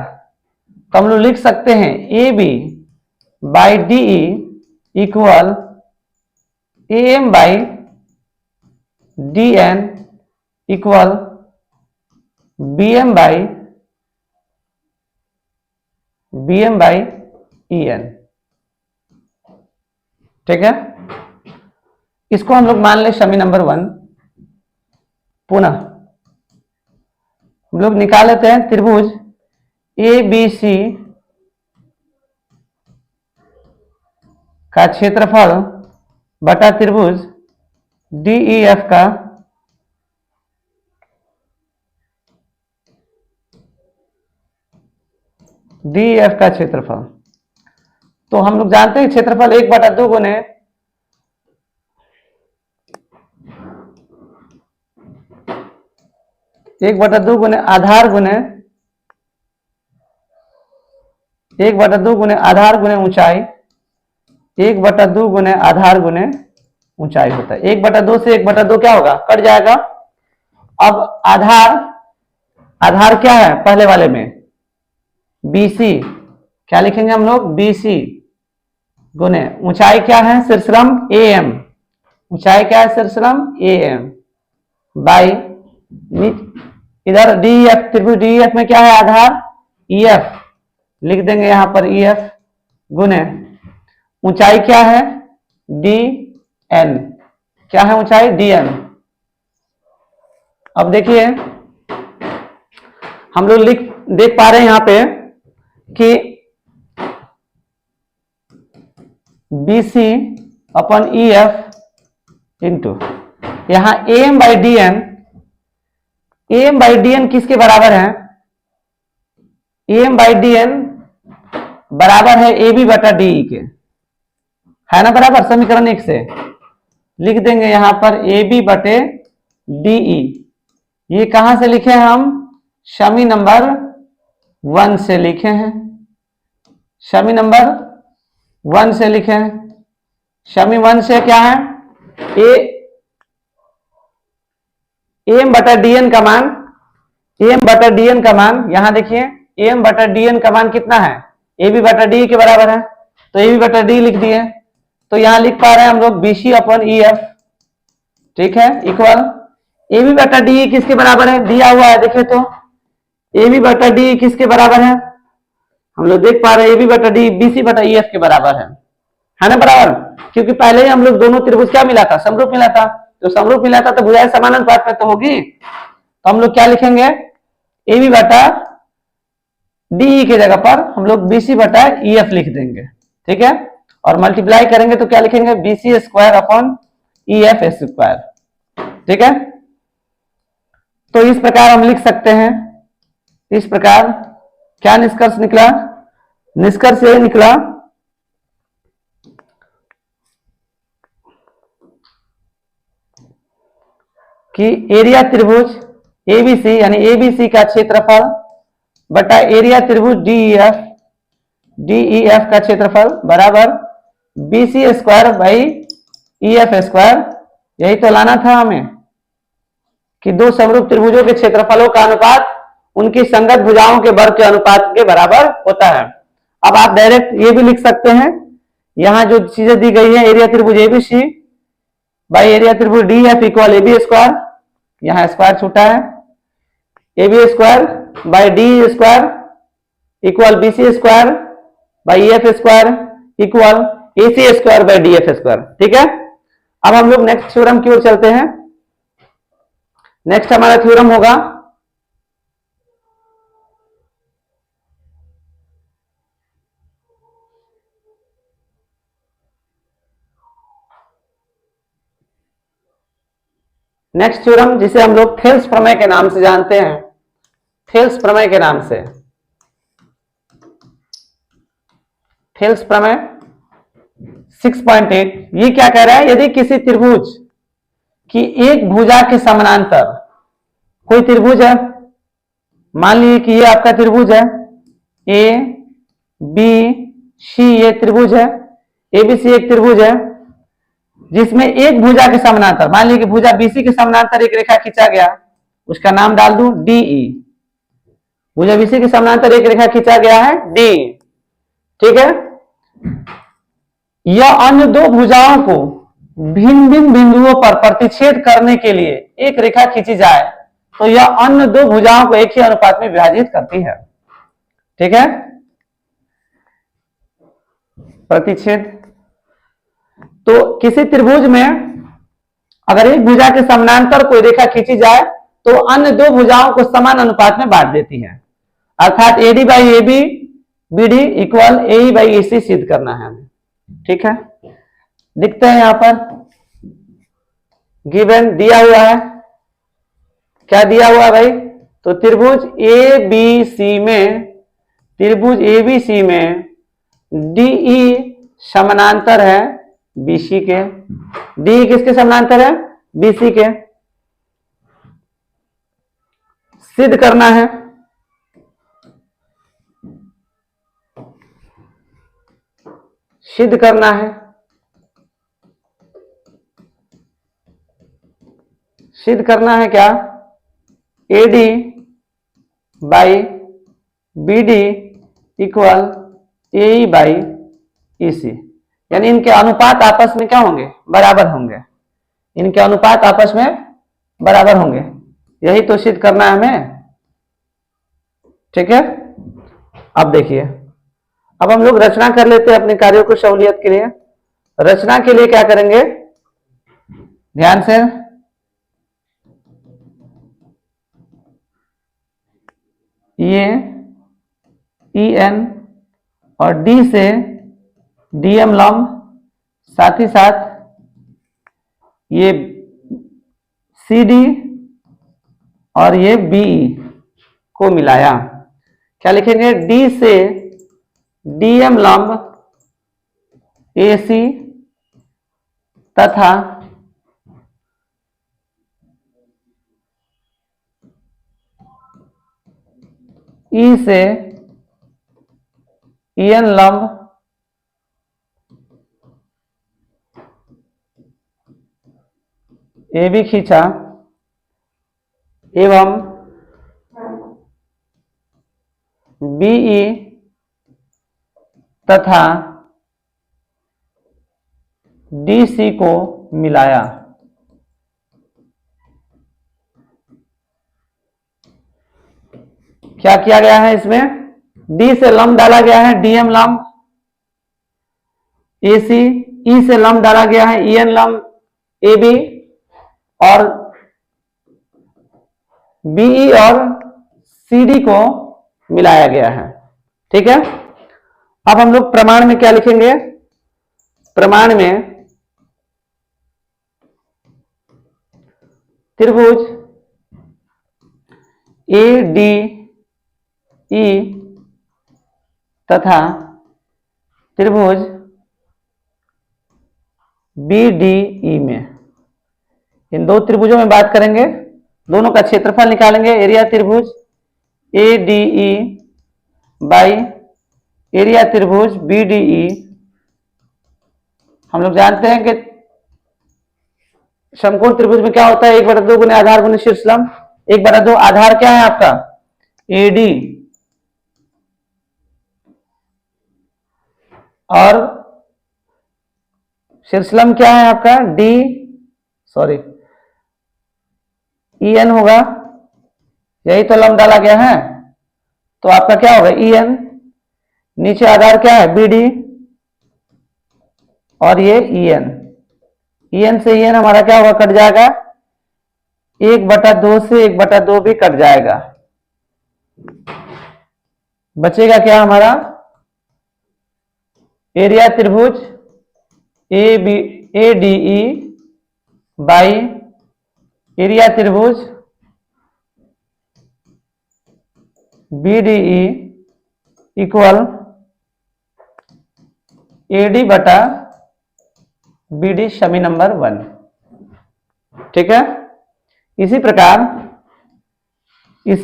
तो हम लोग लिख सकते हैं A B by D E equal A M by D N equal B M by E N. ठीक है, इसको हम लोग मान ले शमी नंबर 1। पुनः हम लोग निकाल लेते हैं त्रिभुज ए बी सी का क्षेत्रफल बटा त्रिभुज डी ई एफ का क्षेत्रफल। तो हम लोग जानते हैं क्षेत्रफल 1/2 गुने आधार गुने 1/2 गुने आधार गुने ऊंचाई, 1/2 गुने आधार गुने ऊंचाई होता है। 1/2 से 1/2 क्या होगा, कट जाएगा। अब आधार क्या है पहले वाले में, BC, क्या लिखेंगे हम लोग, BC गुने ऊंचाई क्या है, शीर्षलम AM, ऊंचाई क्या है, शीर्षलम AM बाई इधर DEF, त्रिभुज DEF में क्या है, आधार EF, लिख देंगे यहां पर EF गुने ऊंचाई क्या है, DN, क्या है ऊंचाई, DN। अब देखिए हम लोग देख पा रहे हैं यहां पे कि BC अपन EF इंटू यहां AM बाई DN किसके बराबर है, AM बाई DN बराबर है AB बटा DE के, है ना बराबर। समीकरण 1 से लिख देंगे यहां पर AB बटे DE। ये कहां से लिखे हैं हम, शमी नंबर 1 से लिखे हैं, शमी नंबर 1 से लिखे हैं। शमी 1 से क्या है, AM बटा DN का मान, AM बटा DN का मान यहां देखिए, AM बटा DN का मान कितना है, AB बटा DE के बराबर है, तो AB बटा DE लिख दिए। तो यहां लिख पा रहे हैं हम लोग BC अपन EF, ठीक है, इक्वल AB बटा DE किसके बराबर है, दिया हुआ है देखिए, तो AB बटा DE किसके बराबर है, हम लोग देख पा रहे हैं AB बटा DE BC बटा EF के बराबर है ना बराबर। क्योंकि पहले ही हम लोग दोनों त्रिभुज क्या मिला था, समरूप मिला था, तो समरूप मिला था तो भुजाएं समानांतर में तो होगी। तो हम लोग क्या लिखेंगे, AB बटा DE की जगह पर हम लोग BC बटा EF लिख देंगे, ठीक है, और मल्टीप्लाई करेंगे तो क्या लिखेंगे, BC square upon EF square, ठीक है। तो इस प्रकार हम लिख सकते हैं। इस प्रकार क्या निष्कर्ष निकला, निष्कर्ष यही निकला कि एरिया त्रिभुज ABC यानी ABC का क्षेत्रफल बटा एरिया त्रिभुज DEF का क्षेत्रफल बराबर BC square by EF square. यही तो लाना था हमें कि दो समरूप त्रिभुजों के क्षेत्रफलों का अनुपात उनकी संगत भुजाओं के वर्ग के अनुपात के बराबर होता है। अब आप डायरेक्ट ये भी लिख सकते हैं, यहां जो चीजें दी गई है, एरिया त्रिभुज ABC बाई एरिया त्रिभुज DEF इक्वल AB स्क्वायर, यहां स्क्वायर छूटा है, AB square by DE square equal BC square by EF square equal AC square by DF square, ठीक है। अब हम लोग नेक्स्ट थ्योरम की ओर चलते हैं। नेक्स्ट हमारा थ्योरम होगा नेक्स्ट थ्योरम जिसे हम लोग थेल्स प्रमेय के नाम से जानते हैं, थेल्स प्रमेय के नाम से, थेल्स प्रमेय 6.8। ये क्या कह रहा है, यदि किसी त्रिभुज की एक भुजा के समानांतर कोई त्रिभुज है, मान लीजिए कि ये आपका त्रिभुज है ABC, ये त्रिभुज है ABC, एक त्रिभुज है जिसमें एक भुजा के समानांतर, मान लीजिए कि भुजा BC के समानांतर एक रेखा खींचा गया, उसका नाम डाल दूं DE। भुजा BC के समानांतर एक रेखा खींचा गया है DE, ठीक है। यह अन्य दो भुजाओं को भिन्न भिन्न बिंदुओं पर प्रतिच्छेद करने के लिए एक रेखा खींची जाए तो यह अन्य दो भुजाओं को एक ही अनुपात में विभाजित करती है, ठीक है। प्रतिच्छेद तो किसी त्रिभुज में अगर एक भुजा के समानांतर कोई रेखा खींची जाए तो अन्य दो भुजाओं को समान अनुपात में बांट देती है, अर्थात AD by AB BD equal AE by AC सिद्ध करना है हमें। ठीक है, लिखते हैं यहां पर गिवन दिया हुआ है, क्या दिया हुआ है भाई, तो त्रिभुज ABC में DE समानांतर है BC के। DE किसके समानांतर है, BC के। सिद्ध करना है क्या, AD by BD equal AE by EC, यानी इनके अनुपात आपस में क्या होंगे, बराबर होंगे, इनके अनुपात आपस में बराबर होंगे, यही तो सिद्ध करना है हमें। ठीक है, अब देखिए, अब हम लोग रचना कर लेते हैं अपने कार्यों को सहूलियत के लिए। रचना के लिए क्या करेंगे, ध्यान से, ये EN और D से DM लंब, साथ ही साथ ये CD और ये BE को मिलाया, क्या लिखेंगे, D से DM लंब AC तथा E से EN लंब AB खींचा एवं BE तथा DC को मिलाया। क्या किया गया है इसमें, D से लंब डाला गया है DM लंब AC, E से लंब डाला गया है EN लंब AB और BE और CD को मिलाया गया है। ठीक है, अब हम लोग प्रमाण में क्या लिखेंगे, प्रमाण में त्रिभुज ADE तथा त्रिभुज BDE में, इन दो त्रिभुजों में बात करेंगे, दोनों का क्षेत्रफल निकालेंगे, एरिया त्रिभुज ADE बाई एरिया त्रिभुज BDE। हम लोग जानते हैं कि समकोण त्रिभुज में क्या होता है, 1/2 गुने आधार गुने शीर्ष लंब। 1/2 आधार क्या है आपका, AD, और शीर्ष लंब क्या है आपका EN होगा, यही तो लंब डाला गया है, तो आपका क्या होगा EN, नीचे आधार क्या है BD और ये EN से EN हमारा क्या होगा, कट जाएगा, 1/2 से 1/2 भी कट जाएगा, बचेगा क्या हमारा, एरिया त्रिभुज ADE बाई एरिया त्रिभुज BDE इक्वल AD बटा BD समी नंबर 1। ठीक है, इसी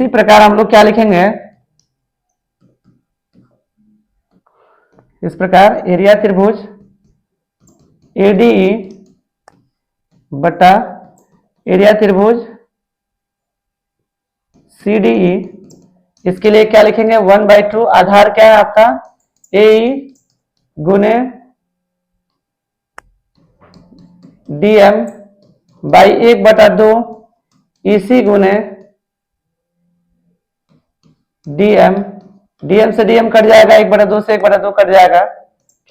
प्रकार हम लोग क्या लिखेंगे, इस प्रकार एरिया त्रिभुज ADE बटा एरिया त्रिभुज CDE, इसके लिए क्या लिखेंगे, 1/2 आधार क्या है आपका AE गुने DM बाई 1/2 EC गुने DM से DM कट जाएगा, 1/2 से 1/2 कट जाएगा,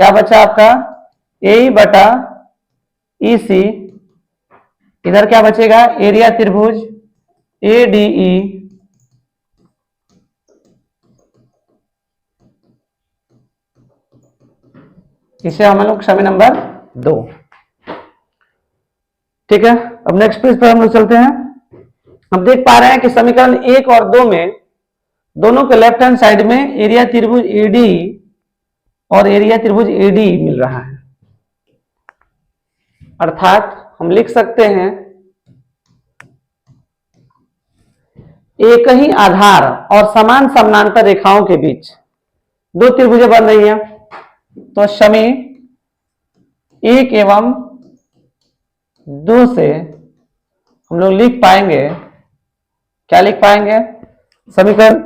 क्या बचा आपका AE बटा ई सी, इधर क्या बचेगा, एरिया त्रिभुज एडीई, इसे हम लोग समी नंबर 2। ठीक है, अब नेक्स्ट पेज पर हम लोग चलते हैं। हम देख पा रहे हैं कि समीकरण 1 और 2 में दोनों के लेफ्ट हैंड साइड में एरिया त्रिभुज एडी और एरिया त्रिभुज एडी मिल रहा है, अर्थात हम लिख सकते हैं एक ही आधार और समान समानांतर रेखाओं के बीच दो त्रिभुजें बन रही हैं, तो समी 1 एवं 2 से हम लोग लिख पाएंगे, क्या लिख पाएंगे, समीकरण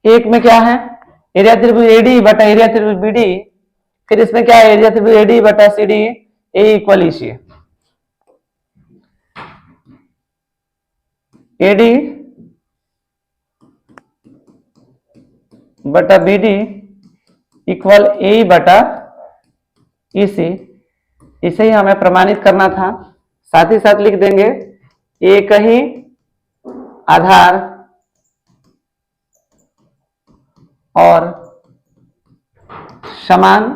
1 में क्या है, एरिया त्रिभुज एडी बटा एरिया त्रिभुज बीडी, फिर इसमें क्या है, एरिया त्रिभुज एडी बटा सीडी, ए इक्वल ईसी, एडी बटा बीडी इक्वल ए बटा ईसी, इसे ही हमें प्रमाणित करना था। साथ ही साथ लिख देंगे एक ही आधार और समान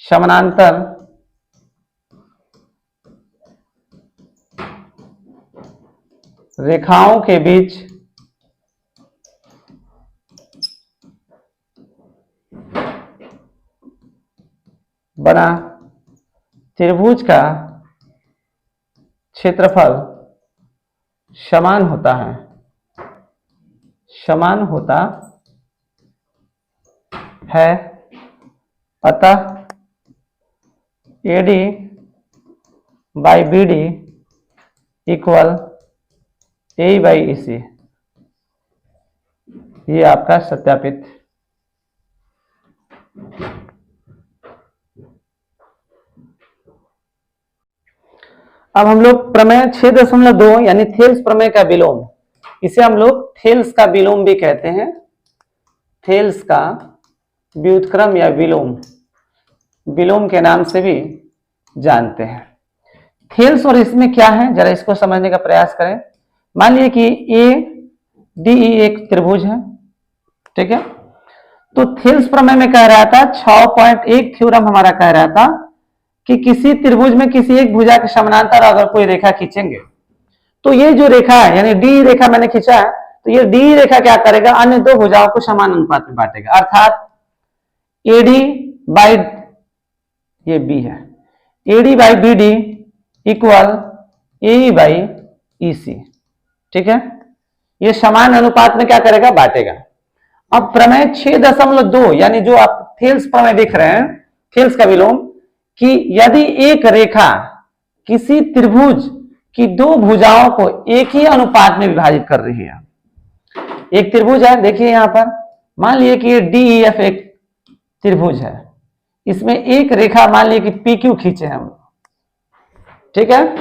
समानांतर रेखाओं के बीच बना त्रिभुज का क्षेत्रफल समान होता है, समान होता है, अतः A D by B D equal A by E C, ये आपका सत्यापित। अब हम लोग प्रमेय 6.2 यानी थेल्स प्रमेय का विलोम, इसे हम लोग थेल्स का विलोम भी कहते हैं, थेल्स का व्युत्क्रम या विलोम, विलोम के नाम से भी जानते हैं। थेल्स और इसमें क्या है, जरा इसको समझने का प्रयास करें। मान लीजिए कि ए डी ई एक त्रिभुज है, ठीक है, तो थेल्स प्रमेय में कह रहा था 6.1 थ्योरम हमारा कह रहा था कि किसी त्रिभुज में किसी एक भुजा के समानांतर अगर कोई रेखा खींचेंगे तो ये जो रेखा है यानी डी रेखा मैंने खींचा है, तो ये डी रेखा क्या करेगा, अन्य दो भुजाओं को समान अनुपात में बांटेगा, अर्थात एडी बाई, ये बी है, AD by B D equal A by E C, ठीक है, ये समान अनुपात में क्या करेगा, बांटेगा। अब प्रमेय 6.2 यानी जो आप थेल्स प्रमेय देख रहे हैं, थेल्स का विलोम, कि यदि एक रेखा किसी त्रिभुज की दो भुजाओं को एक ही अनुपात में विभाजित कर रही है, एक त्रिभुज है, देखिए यहां पर मान लीजिए कि ये डीईएफ एक त्रिभुज है, इसमें एक रेखा मान लीजिए कि पी क्यू खींचे हम, ठीक है,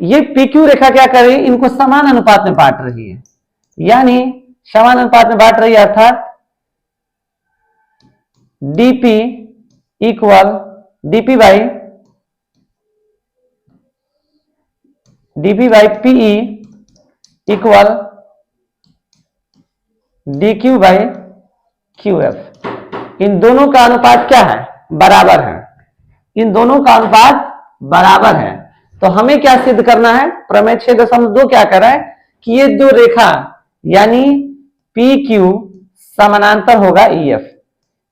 ये पी क्यू रेखा क्या कर रही है, इनको समान अनुपात में बांट रही है, यानी समान अनुपात में बांट रही है, अर्थात DP equal DP by PE equal DQ by QF. इन दोनों का अनुपात क्या है, बराबर है, इन दोनों का अनुपात बराबर है। तो हमें क्या सिद्ध करना है, प्रमेय 6.2 क्या कर रहा है कि ये दो रेखा यानी पी क्यू समानांतर होगा ईएफ,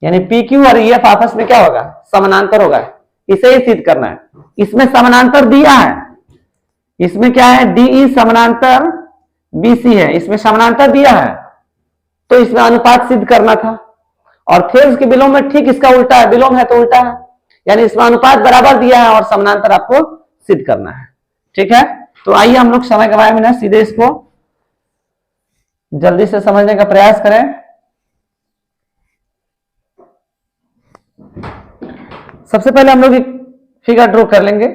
यानी पी क्यू और ईएफ आपस में क्या होगा, समानांतर होगा, इसे ही सिद्ध करना है। इसमें समानांतर दिया है, इसमें क्या है, डीई समानांतर बीसी है, इसमें समानांतर दिया है, तो इसमें अनुपात सिद्ध करना था। और थेल्स के विलोम में ठीक इसका उल्टा है, विलोम है तो उल्टा है, यानी इसमें अनुपात बराबर दिया है और समानांतर आपको सिद्ध करना है, ठीक है। तो आइए हम लोग समय गवाए बिना सीधे इसको जल्दी से समझने का प्रयास करें। सबसे पहले हम लोग एक फिगर ड्रॉ कर लेंगे,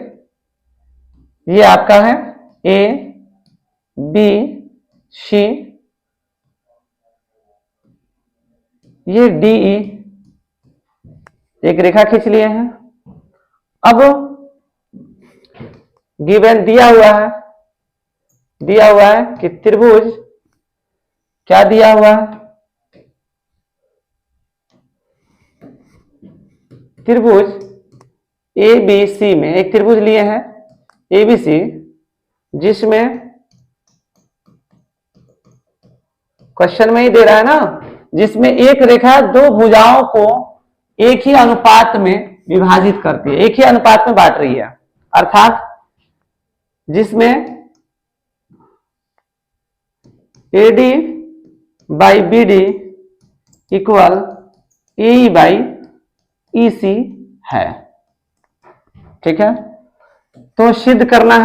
ये आपका है ए बी सी, ये डी ई, एक रेखा खींच लिए हैं, अब गिवन दिया हुआ है कि त्रिभुज, क्या दिया हुआ है, त्रिभुज ABC में एक त्रिभुज लिए हैं ABC, जिसमें क्वेश्चन में ही दे रहा है ना, जिसमें एक रेखा दो भुजाओं को एक ही अनुपात में विभाजित करती है, एक ही अनुपात में बांट रही है, अर्थात जिसमें AD by BD equal AE by EC है। ठीक है, तो सिद्ध करना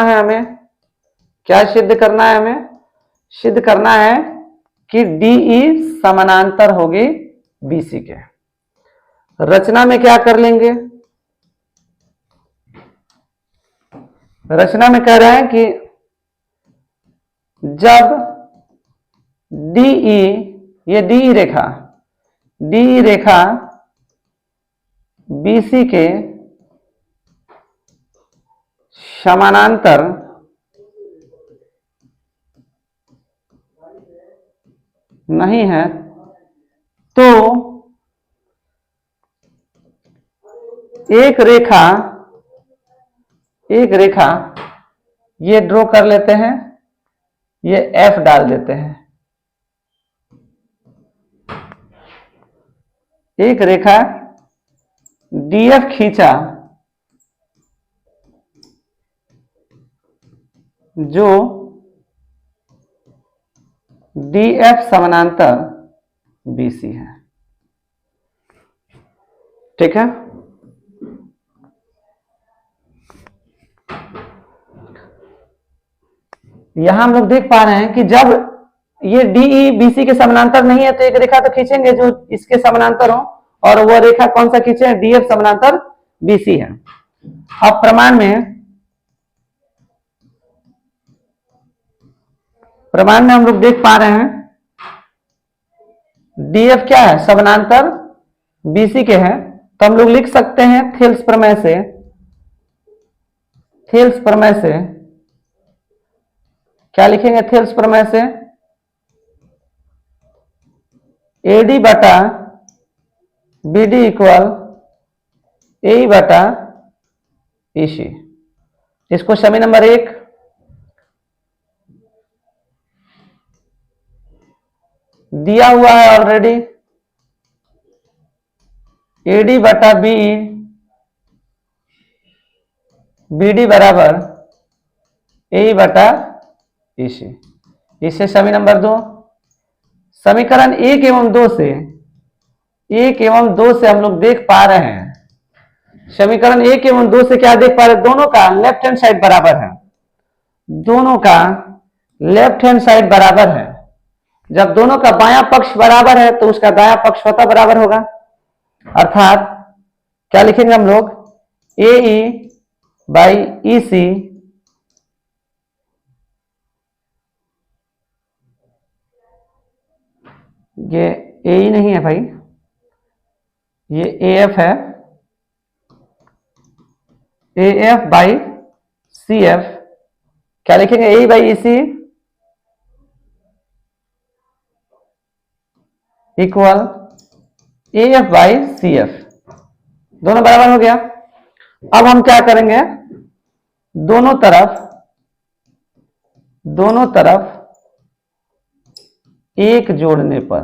है हमें, क्या सिद्ध करना है हमें, सिद्ध करना है कि DE समानांतर होगी BC के। रचना में क्या कर लेंगे, रचना में कह रहे हैं कि जब DE, ये DE रेखा BC के समानांतर नहीं है, तो एक रेखा ये ड्रॉ कर लेते हैं, ये F डाल देते हैं, एक रेखा DF खींचा जो DF समानांतर BC है। ठीक है, यहां हम लोग देख पा रहे हैं कि जब ये DE BC के समानांतर नहीं है तो एक रेखा तो खींचेंगे जो इसके समानांतर हो, और वह रेखा कौन सा खींचे, DF समानांतर BC है। अब प्रमाण में हम लोग देख पा रहे हैं DF क्या है, समानांतर BC के है, तो हम लोग लिख सकते हैं थेल्स प्रमेय से क्या लिखेंगे, थेल्स प्रमेय से AD बटा BD इक्वल AE बटा EC। इसको समी नंबर 1 दिया हुआ है ऑलरेडी, AD बटा BE BD बराबर AE बटा EC। इससे समी नंबर 2, समीकरण 1 एवं 2 से हम लोग देख पा रहे हैं, समीकरण 1 एवं 2 से क्या देख पा रहे हैं, दोनों का लेफ्ट हैंड साइड बराबर है, दोनों का लेफ्ट हैंड साइड बराबर है। जब दोनों का बायां पक्ष बराबर है तो उसका दायां पक्ष स्वतः बराबर होगा, अर्थात क्या लिखेंगे हम लोग, AE बाई EC ये AE नहीं है भाई, ये AF है, AF बाई CF, क्या लिखेंगे, AE by EC equal AF by CF, दोनों बराबर हो गया। अब हम क्या करेंगे, दोनों तरफ एक जोड़ने पर,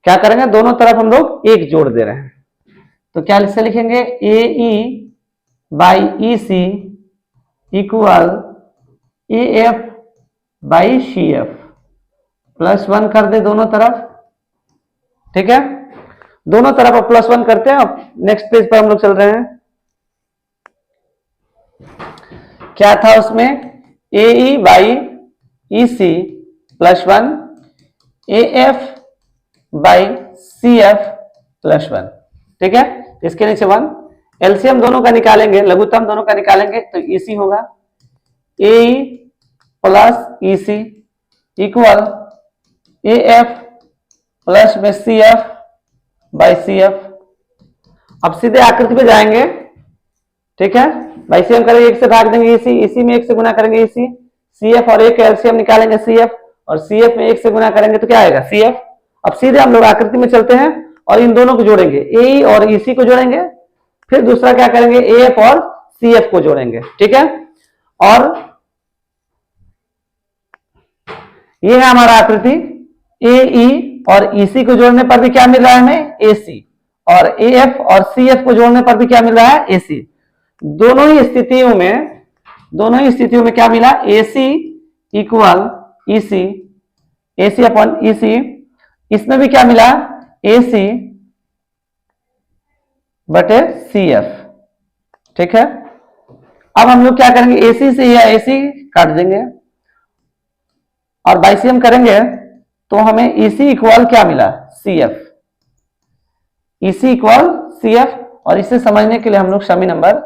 क्या करेंगे, दोनों तरफ हम लोग एक जोड़ दे रहे हैं, तो क्या से लिखेंगे, AE by EC equal AF by CF +1 कर दे दोनों तरफ। ठीक है, दोनों तरफ अब +1 करते हैं। अब नेक्स्ट पेज पर हम लोग चल रहे हैं, क्या था उसमें, AE by EC +1 AF by CF +1। ठीक है, इसके नीचे 1, एलसीएम दोनों का निकालेंगे, लघुत्तम दोनों का निकालेंगे तो EC होगा AE plus EC equal A F plus में C F by C F. अब सीधे आकृति पे जाएंगे, ठीक है, बाई सी एम करेंगे, एक से भाग देंगे इसी, इसी में एक से गुना करेंगे इसी, सी एफ और एक एलसीएम निकालेंगे सी एफ, और सी एफ में एक से गुना करेंगे तो क्या आएगा सी एफ। अब सीधे हम लोग आकृति में चलते हैं और इन दोनों को जोड़ेंगे, ए और इसी को जोड़ेंगे, फिर दूसरा क्या करेंगे ए एफ और सी एफ को जोड़ेंगे, ठीक है। और ये है हमारा आकृति, ए ई और ईसी को जोड़ने पर भी क्या मिल रहा है हमें एसी, और ए एफ और सी एफ को जोड़ने पर भी क्या मिल रहा है एसी। दोनों ही स्थितियों में क्या मिला AC equal EC, AC upon EC. इसमें भी क्या मिला एसी बटे सी एफ, ठीक है। अब हम लोग क्या करेंगे एसी से या एसी काट देंगे और बाईसीएम करेंगे तो हमें ईसी इक्वल क्या मिला C F, E C equal C F. और इसे समझने के लिए हम लोग समी नंबर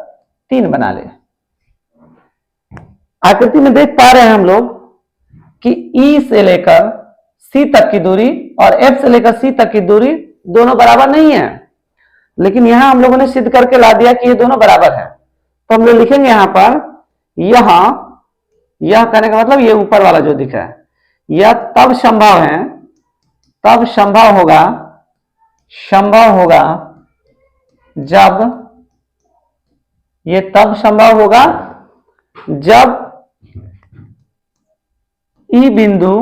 3 बना ले। आकृति में देख पा रहे हैं हम लोग कि ई से लेकर सी तक की दूरी और एफ से लेकर सी तक की दूरी दोनों बराबर नहीं है, लेकिन यहां हम लोगों ने सिद्ध करके ला दिया कि ये दोनों बराबर है। तो हम लोग लिखेंगे यहां पर यह कहने का मतलब ये ऊपर वाला जो दिख रहा है यह तब संभव है, तब संभव होगा जब, ये तब संभव होगा जब ई बिंदु,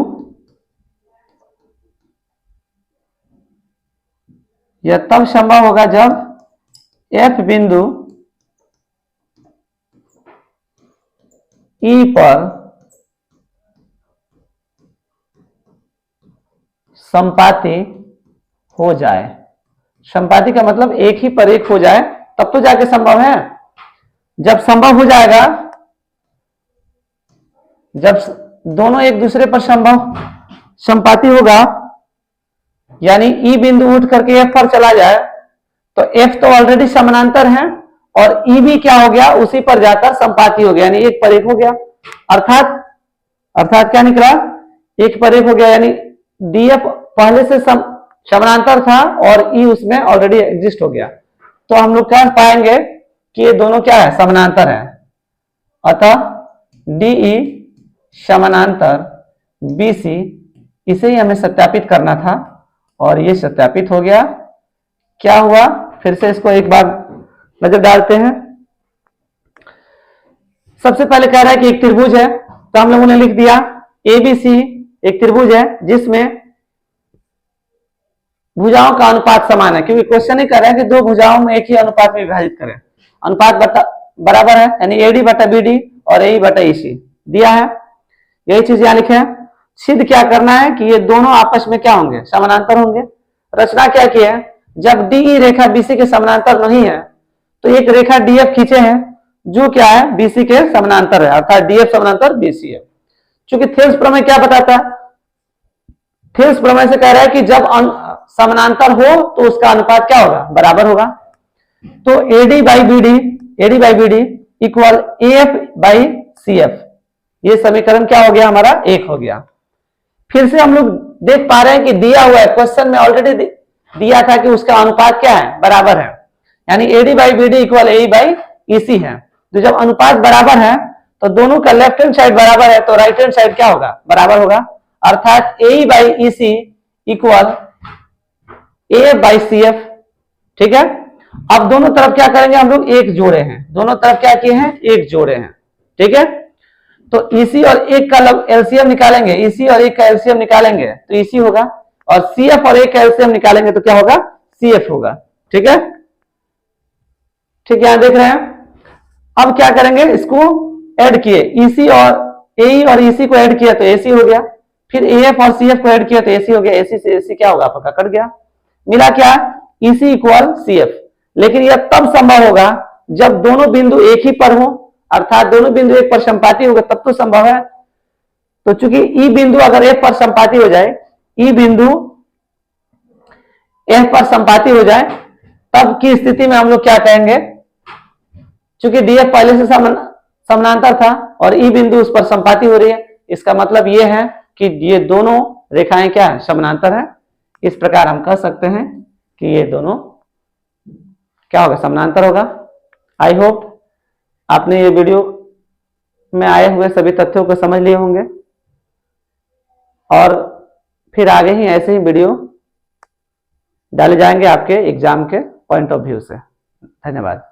यह तब संभव होगा जब एफ बिंदु ई पर संपाती हो जाए। संपाती का मतलब एक ही पर एक हो जाए, तब तो जाके संभव है। जब संभव हो जाएगा, जब दोनों एक दूसरे पर संपाती होगा, यानी ई बिंदु उठ करके एफ पर चला जाए तो एफ तो ऑलरेडी समानांतर है और ई भी क्या हो गया उसी पर जाकर संपाती हो गया, यानी एक पर एक हो गया। अर्थात क्या निकला एक पर एक हो गया, यानी डीएफ पहले से समानांतर था और ई उसमें ऑलरेडी एग्जिस्ट हो गया। तो हम लोग क्या पाएंगे कि ये दोनों क्या है समानांतर है। अतः डीई समानांतर बीसी, इसे ही हमें सत्यापित करना था और ये सत्यापित हो गया। क्या हुआ फिर से इसको एक बार नजर डालते हैं। सबसे पहले कह रहा है कि एक त्रिभुज है, तो हम लोगों ने लिख दिया एबीसी एक त्रिभुज है जिसमें भुजाओं का अनुपात समान है, क्योंकि क्वेश्चन ही कर रहा है कि दो भुजाओं में एक ही अनुपात में विभाजित करें। अनुपात बराबर है, यानी एडी बटा बीडी और ए बटा ईसी दिया है। यही चीज यहां लिखे हैं। सिद्ध क्या करना है कि ये दोनों आपस में क्या होंगे समानांतर होंगे। रचना क्या की है, जब डी रेखा बीसी के समानांतर नहीं है तो एक रेखा डीएफ खींचे हैं जो क्या है बीसी के समानांतर है, अर्थात डीएफ समानांतर बीसी है। चूंकि थेल्स प्रमेय क्या बताता है, थेल्स प्रमेय से कह रहा है कि जब समानांतर हो तो उसका अनुपात क्या होगा बराबर होगा। तो A D by B D equal F by C F, ये समीकरण क्या हो गया हमारा एक हो गया। फिर से हम लोग देख पा रहे हैं कि दिया हुआ है, क्वेश्चन में ऑलरेडी दिया था कि उसका अनुपात क्या है बराबर है, यानी A D by B D equal A by E C है। तो जब अनुपात बराबर है तो दोनों का लेफ्ट हैंड साइड बराबर है तो राइट हैंड साइड क्या होगा बराबर होगा, अर्थात A by EC equal A by C F. ठीक है, अब दोनों तरफ क्या करेंगे हम लोग एक जोड़े हैं, दोनों तरफ क्या किए हैं एक जोड़े हैं। ठीक है, तो ईसी और एक का एलसीएम निकालेंगे, ईसी और एक का एलसीएम निकालेंगे तो ईसी होगा, और सीएफ और एक का एलसीएम निकालेंगे तो क्या होगा सीएफ होगा। ठीक है, ठीक यहां देख रहे हैं। अब क्या करेंगे, इसको ऐड किए, ईसी और एई और ईसी को ऐड किया तो एसी हो गया, फिर एएफ और सीएफ को ऐड किया तो एसी हो गया, एसी से एसी क्या होगा आपका कट गया, मिला क्या ईसी इक्वल सीएफ। लेकिन यह तब संभव होगा जब दोनों बिंदु एक ही पर हो, अर्थात दोनों बिंदु एक पर संपाती होगा तब तो संभव है। तो चूंकि ई बिंदु अगर एफ पर संपाती हो जाए, ई बिंदु एफ पर संपाती हो जाए तब की स्थिति में हम लोग क्या कहेंगे, चूंकि डीएफ पहले से समानांतर था और ई बिंदु उस पर संपाती हो रही है, इसका मतलब यह है कि ये दोनों रेखाएं क्या है, समानांतर है। इस प्रकार हम कह सकते हैं कि ये दोनों क्या होगा, समानांतर होगा। आई होप आपने ये वीडियो में आए हुए सभी तथ्यों को समझ लिए होंगे और फिर आगे ही ऐसे ही वीडियो डाले जाएंगे आपके एग्जाम के पॉइंट ऑफ व्यू से। धन्यवाद।